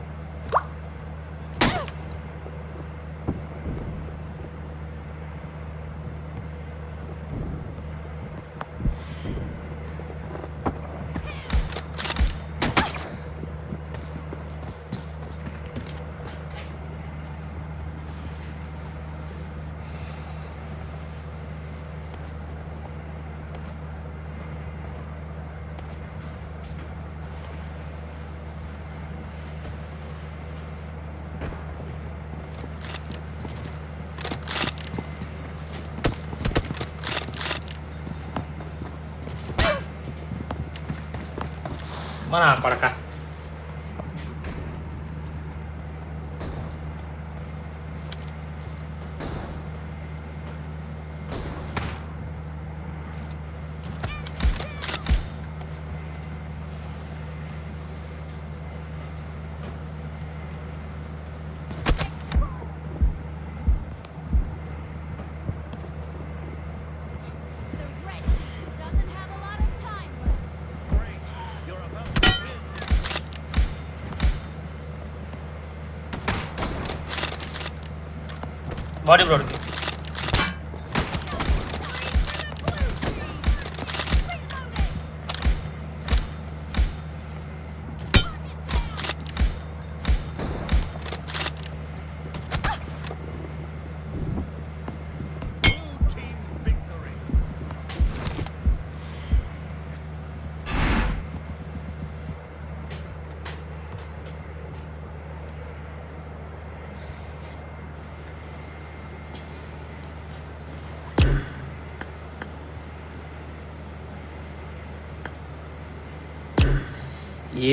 Mana కొడక బాడీ బ్రోడ్కి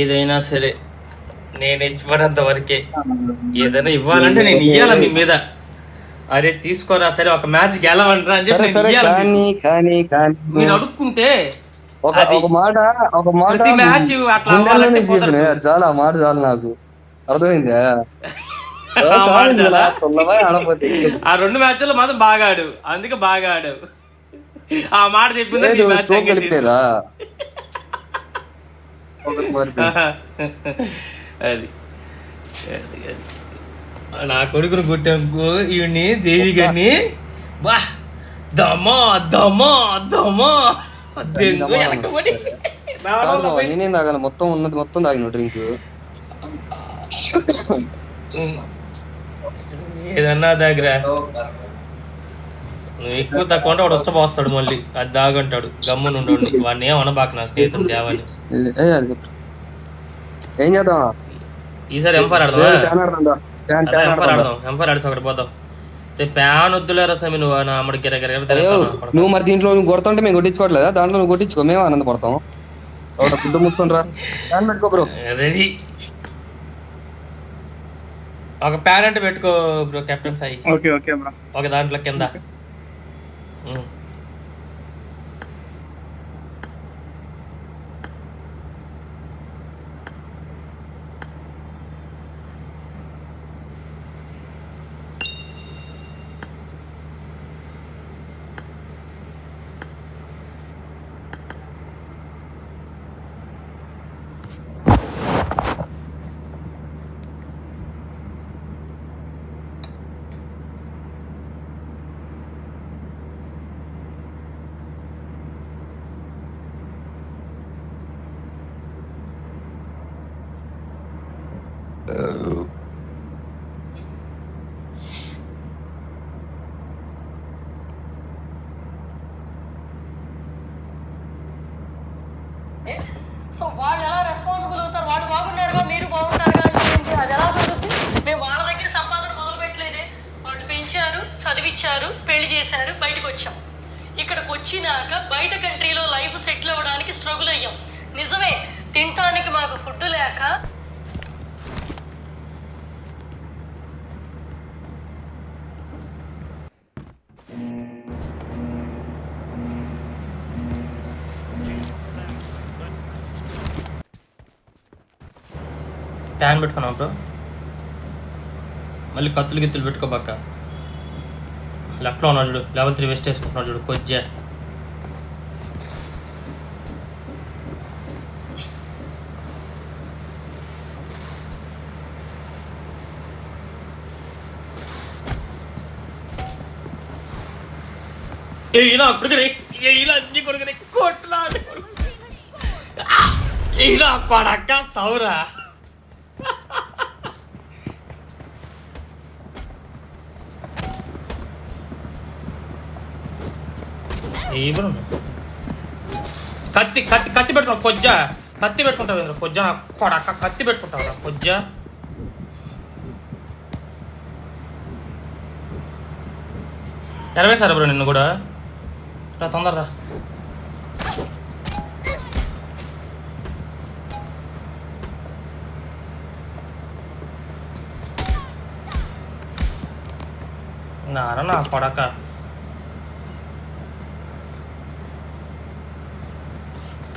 ఏదైనా సరే నేను ఇచ్చినంత వరకే. ఏదైనా ఇవ్వాలంటే నేను ఇయ్యాల మీ మీద. అరే తీసుకోరా, సరే ఒక మ్యాచ్ గెలవంటారా అని చెప్పి నేను ఇయ్యాలి. మీరు అడుక్కుంటే ఒక మాట ప్రతి మ్యాచ్ అట్లా అవ్వాలంటే కుదరదు. చాలా మాట చాలు నాకు అర్థమైందా. ఆ 2 మ్యాచ్ల్లో మాత్రం బాగా ఆడు, అందుకే బాగా ఆడావు. ఆ మాట చెప్పిందా అది నా కొడుకును కొట్టాను ఈవిని దేవి గారిని. బా దమా దమా దమా వెనకబడి నేనేం తాగాను, మొత్తం ఉన్నది మొత్తం తాగిన డ్రింక్. ఏదన్నా దగ్గర నువ్వు ఎక్కువ తక్కువ అంటే వాడు వచ్చపోస్తాడు, మళ్ళీ అది దాగంటాడు. గమ్మున ఉండడు, వాడిని ఏమన్నా బాక నా స్నేహితుడు దేవాన్ని. ఏం చేద్దాం ఈసారి ఎంఫార్ ఆడదాం. ఎంఫార్ ఆడితే ఒకటి పోతాం. ప్యాన్ వద్దులేరా సమీ, నువ్వు నా అమ్మడి గిరగిర. నువ్వు మరి దీంట్లో నువ్వు కొడుతుంటే మేము కొట్టించుకోవట్లేదా? దాంట్లో నువ్వు కొట్టించుకో, మేము ఆనందపడతాం. ఫుడ్ ముస్తుండ్రా, ప్యాన్ పెట్టుకో బ్రో. రెడీ ఒక ప్యాన్ అంటే పెట్టుకో bro. Captain Sai okay bro. ఒక దాంట్లో కింద సో వాళ్ళు ఎలా రెస్పాన్సిబుల్ అవుతారు? వాళ్ళు బాగున్నారుగా, మీరు బాగున్నారుగా అంటే అది ఎలా జరుగుతుంది? మేము వాళ్ళ దగ్గర సంపాదన మొదలు పెట్టలేదే. వాళ్ళు పెంచారు, చదివించారు, పెళ్లి చేశారు, బయటకు వచ్చాం. ఇక్కడికి వచ్చినాక బయట కంట్రీలో లైఫ్ సెటిల్ అవ్వడానికి స్ట్రగుల్ అయ్యాం. నిజమే, తినటానికి మాకు ఫుడ్ లేక ప్యాన్ పెట్టుకున్నావు బ్రో. మళ్ళీ కత్తులు గిత్తులు పెట్టుకోబాక. లెఫ్ట్లో ఉన్నాడు చూడు, లెవెల్ 3 వెస్ట్ వేసుకుంటున్నాడు చూడు, కొజ్జా. ఇలా కొడుకుని ఇలా అన్ని కొడుకుని కొట్లాడు ఇలా కొడక సౌరా. కత్తి కత్తి కత్తి పెట్టుకున్నావు కొజ్జా. కత్తి పెట్టుకుంటావు కొజ్జా, కొడక కత్తి పెట్టుకుంటావు కొజ్జా. తెరవేశారు బ్రో నిన్ను కూడా. రా తొందరరా. నారా నా కొడక.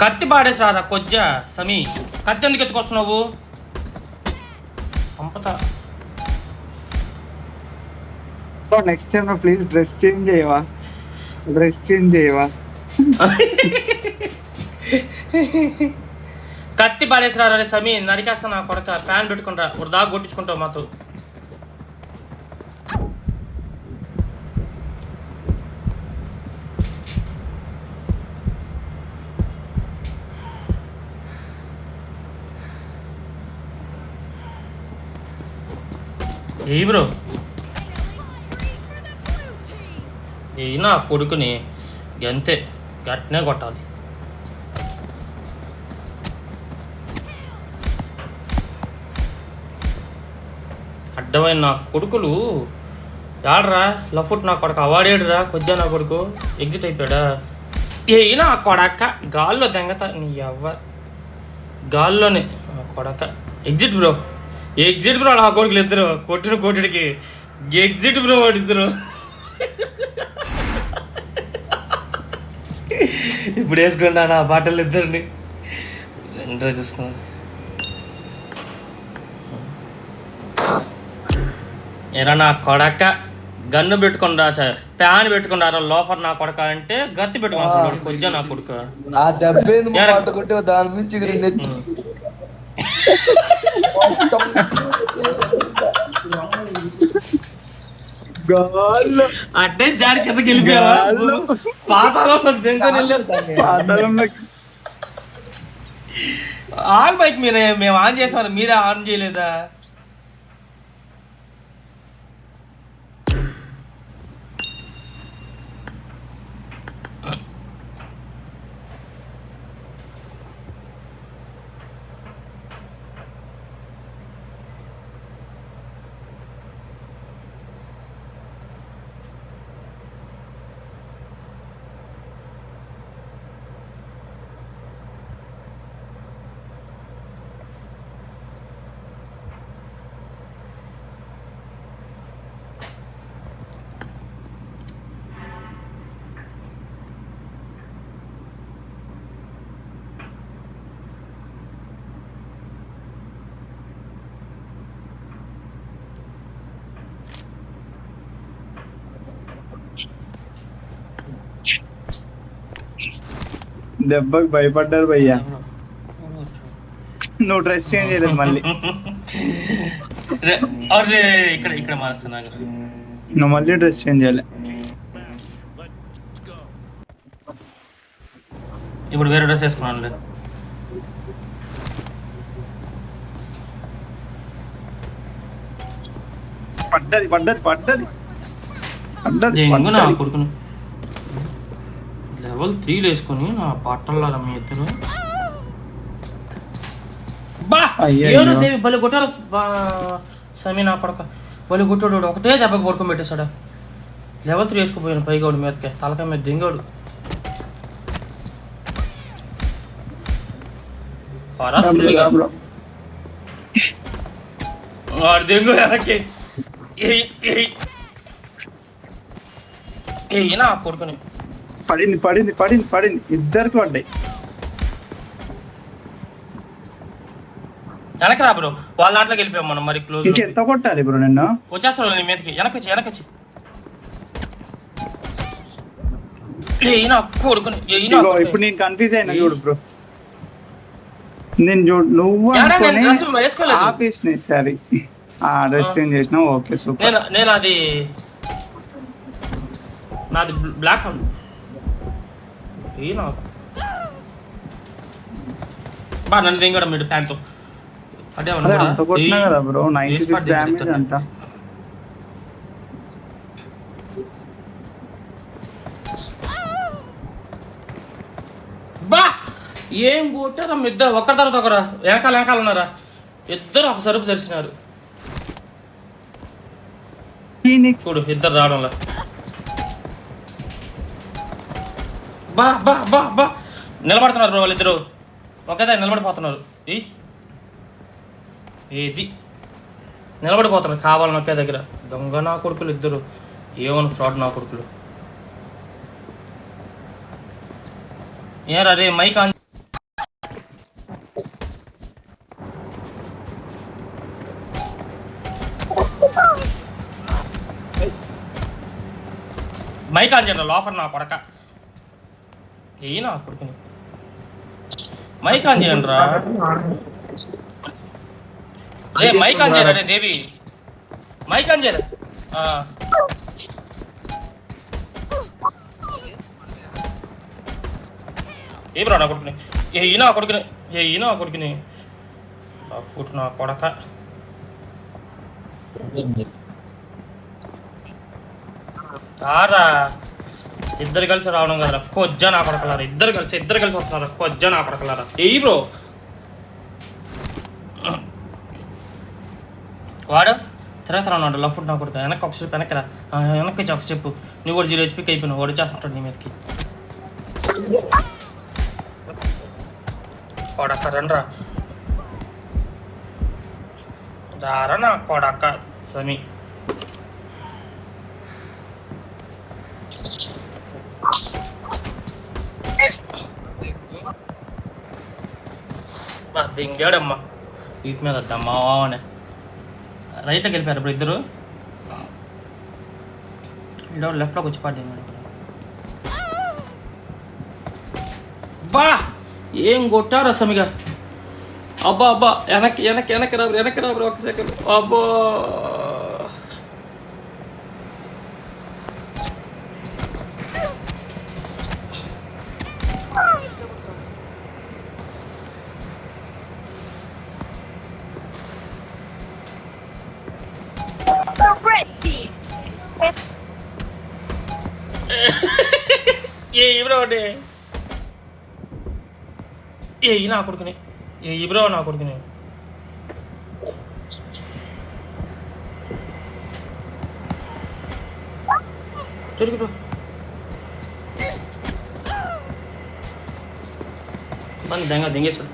కత్తి పాడేసారా కొజ్జా సమీ. కత్తి ఎందుకు ఎత్తుకొస్తున్నావు? Sampath next time please dress change చేయవా? కత్తి పాడేసిరా రే సమీ, నరికేస్తా నా కొడక. ఫ్యాన్ పెట్టుకుంటా, ఒక దాకా కొట్టించుకుంటావు మాతో. ఏ బ్రో ఏ నా కొడుకుని గంతే గట్నే కొట్టాలి. అడ్డమైన నా కొడుకులు ఆడరా లఫుట్ నా కొడుకు అవార్డేడురా కొద్దిగా నా కొడుకు ఎగ్జిట్ అయిపోయాడా. అయినా ఆ కొడక గాల్లో దెంగతా నీ ఎవ్వ గాల్లోనే ఆ కొడక ఎగ్జిట్ బ్రో నా కొడుకులు ఇద్దరు కొట్టిన కొట్టుడికి ఎగ్జిట్ బ్రో వాడిద్దరు. ఇప్పుడు వేసుకున్నా నా బాటలు ఇద్దరిని ఎంట్రా చూసుకున్నాను. ఎరా నా కొడక గన్ను పెట్టుకుని ప్యాన్ పెట్టుకున్నారా లోఫర్ నా కొడక అంటే గత్తి పెట్టుకున్నాడు కొంచెం నా కొడుకు. ఆ దెబ్బ దాని నుంచి అంటే జారి కిందకి వెళ్ళిపోయావా పాతాళంలోకి ఆన్ బైక్ మీరే మేము ఆన్ చేసాం మీరే ఆన్ చేయలేదా. దెబ్బకి భయపడ్డారు భయ్యా. నువ్వు డ్రెస్ చేంజ్ చేయలేదు మళ్ళీ. ఇక్కడ మారుస్తున్నా నువ్వు మళ్ళీ డ్రెస్ చేంజ్ చేయలే. ఇప్పుడు వేరే డ్రెస్ వేసుకున్నాను. పడ్డది పడ్డది పడ్డది నా కొడుకును లెవెల్ 3 వేసుకొని నా బట్టల్లో మీ ఇద్దరు దేవి బలి కొట్టారు. సమీ నా కొడక బలి కొట్టాడు ఒకటే దెబ్బకి పడుకొని పెట్టేశాడు. లెవెల్ 3 వేసుకుపోయాను పైగోడు మీదకే తలకాయ మీద దింగాడు. వాడు దింగు వెనక్కి నా కొడుకుని పడింది పడింది పడింది పడింది ఇద్దరికి పడ్డాయి. వెనక రా బ్రో వాళ్ళ దాంట్లోకి వెళ్ళిపోయాం మనం మరి క్లోజ్. ఎంత కొట్టాలి బ్రో నిన్ను? వచ్చేస్తాడు నీ మీదకి వెనకొచ్చి కొడుకుని. ఇప్పుడు నేను కన్ఫ్యూజ్ అయినా చూడు బ్రో. నేను చూడు నువ్వు ఆపేసిన సరే డ్రెస్ చేంజ్ చేసినా ఓకే సూపర్. నేను అది నాది బ్లాక్ బా నన్ను దింగడం మీరు ప్యాంటు అంటే అంత కొట్టినా కదా బ్రో 96 డ్యామేజ్ అంట. బా ఏం కొట్టారా ఇద్దరు ఒకరి తర్వాత ఒకరా వెనకాల ఉన్నారా ఇద్దరు ఒక సరుపు సరిచినారు. చూడు ఇద్దరు రావడంలో బా బా బా బా నిలబడుతున్నారు బ్రో వాళ్ళిద్దరు ఒకేదా నిలబడిపోతున్నారు. ఏది నిలబడిపోతున్నారు కావాలని ఒకే దగ్గర. దొంగ నా కొడుకులు ఇద్దరు ఏమన్నా ఫ్రాడ్ నా కొడుకులు. ఏరా రే మైక్ ఆన్ చేయండి లోఫర్ నా కొడక నా కొడుకుని మైక్ ఆన్ చేయండి రా. రే మైక్ ఆన్ చేయరా రే దేవి మైక్ ఆన్ చేయరా. ఏ బ్రో నా కొడుకుని నా కొడుకుని ఫుట్ నా కొడక రారా, ఇద్దరు కలిసి రావడం కదరా కొజ్జ నా పడకలారా, ఇద్దరు కలిసి వస్తున్నారా కొజ్జ నా పడకలారా. ఏయ్ బ్రో వాడు తిరగతరా ఉన్నాడు లఫ్ నా కొడుకు. వెనక్కి ఒక స్టెప్ వెనక్కిరా, వెనక్కి వచ్చి ఒక స్టెప్. నువ్వు కూడా 0 HP అయిపోయినావు. వాడు చేస్తుంటాడు నీ మీదకి. కొడక్క రండ్రా రారా నా కొడక్క సమీ. దింగాడమ్మా వీటి మీద వద్దమ్మా అని రైట్లోకి వెళ్ళిపోయారు ఇప్పుడు ఇద్దరు. ఇలా లెఫ్ట్లోకి వచ్చి పడ్డాడు. బా ఏం కొట్టారు అసమిగా. అబ్బా అబ్బా వెనక్కి రాబరు ఒక సెకండ్. అబ్బో The red team. ఏ బ్రో ఏ నా కొడుకుని ఏ బ్రో నా కొడుకుని. చూడు బ్రో మన దెంగేసాడు.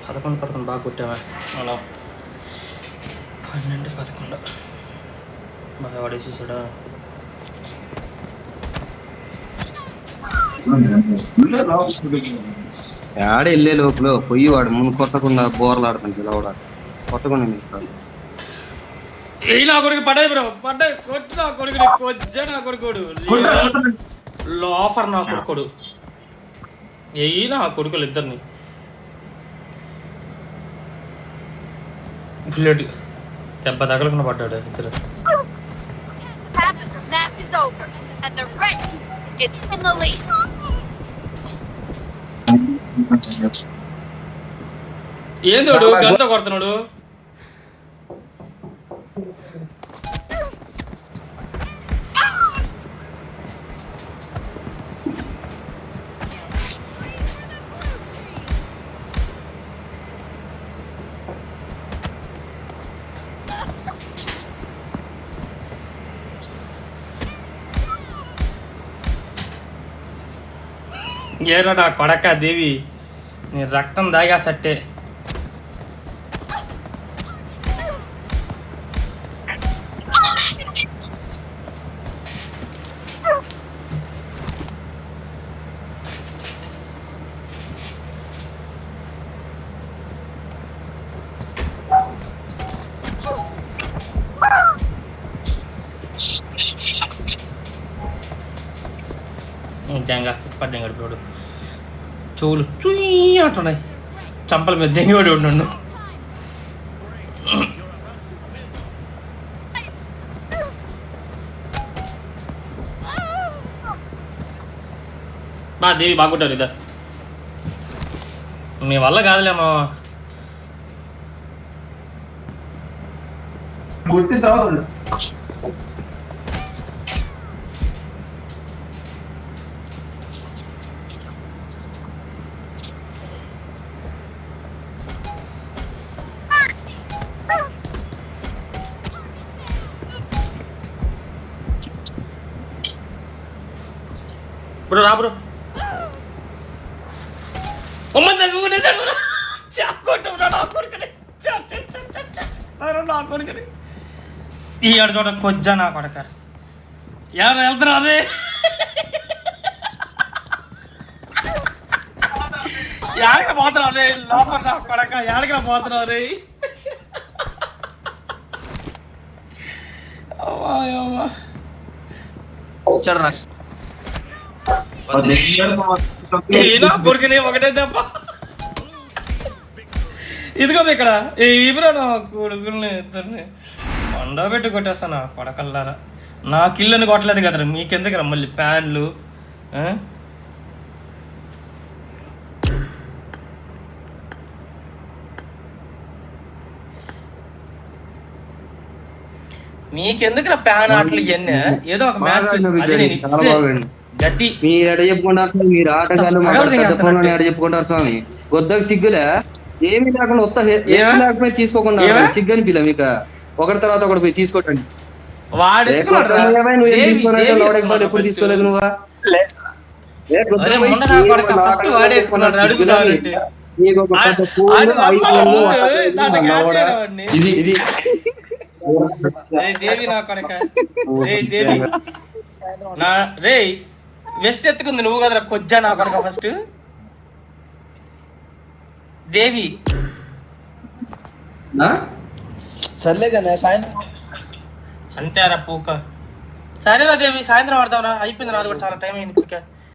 11 బాగా కొట్టావా అలా. 12-11 బాగా వాడేసేసాడా. ఆడ వెళ్ళే లోపల పొయ్యి వాడు ముందు కొట్టకుండా బోర్లాడుతాను పిలవడా కొట్టకుండా ఏ నా కొడుకు పడ్డాయి బ్రో పడ్డాయి. కొట్టు నా కొడుకుని కొజ్జ నా కొడుకోడు లోఫర్ నా కొడుకోడు. ఏ నా కొడుకులు ఇద్దరిని బుల్లెట్ దెబ్బ తగలకుండా పడ్డాడు ఇద్దరు. Half of the match is over, and the red team is in the lead. ఏందోడు గంట కొడుతున్నాడు. ఏరా నా కొడక దేవి నీ రక్తం దాగా సట్టే. దెంగ పద్దెంగాడు ఇప్పుడు చెవులు చుయ్ అంటున్నాయి. చంపల మీద దెంగవాడు ఉండు. మా దేవి బాగుంటారు ఇదా మీ వల్ల కాదులేమా. బ్రో రా బ్రో ఈ ఆడు చూడ కొజ్జా నా కొడక ఎవరు వెళ్తున్నారు రే. ఎడకి పోతున్నావు రే లోపల నా కొడక ఎడకి పోతున్నావు రే. కొడుకుని ఒకటే దెబ్బ. ఇదిగో ఇక్కడ ఇవ్వరా నా కొడుకుల్ని ఇద్దరిని వండ పెట్టి కొట్టేస్తాను కొడకల్లారా. నా కిల్లని కొట్టలేదు కదరా మీకెందుకురా మళ్ళీ ప్యాన్లు. నీకెందుకు ప్యాన్ ఆటలు ఇవన్నీ ఏదో ఒక మ్యాచ్ బాగా ఆడినావు అది నేను చాలా ఇచ్చే బాగా ఆడినావు. గతి మీరు ఎడ చెప్పుకుంటారు స్వామి, మీరు ఆటగాళ్ళు మా పగలు పెద్ద తినేస్తున్నట్టే. ఫోన్లోనే ఎడ చెప్పుకుంటారు స్వామి. కొద్దిగా సిగ్గులే ఏమీ లేకుండా వస్తా లేకపోతే తీసుకోకుండా ఏమే? సిగ్గు అనిపిలే మీకు ఒకటి తర్వాత ఒకటి పోయి తీసుకోవటండి. వాడు ఎత్తుకున్నాడురా. నువ్వు ఏం దేవి- తీసుకోలేదు, దేవి లౌడ్ ఎక్బాల్ ఎత్తుకున్నాడు ఎప్పుడు first. తీసుకోలేదు నువ్వా? అరే మొన్న నా కొడుకు ఫస్ట్ వాడే ఎత్తుకున్నాడు అడుగుతానంటే నీకు ఒక పెద్ద ఫోన్, ఐఫోన్, వాడిని ఇది ఇది రేయ్ దేవి నా కొడక రేయ్ దేవి నా రేయ్ వెస్ట్ ఎత్తుకుంది నువ్వు కదరా కొజ్జా నా కొడక ఫస్ట్ దేవి సర్లే కానీ సాయంత్రం అంతేరా పూక సరేరా దేవి సాయంత్రం ఆడదాంరా అయిపోయింది నాది కూడా చాలా టైం అయింది ఇప్పటికే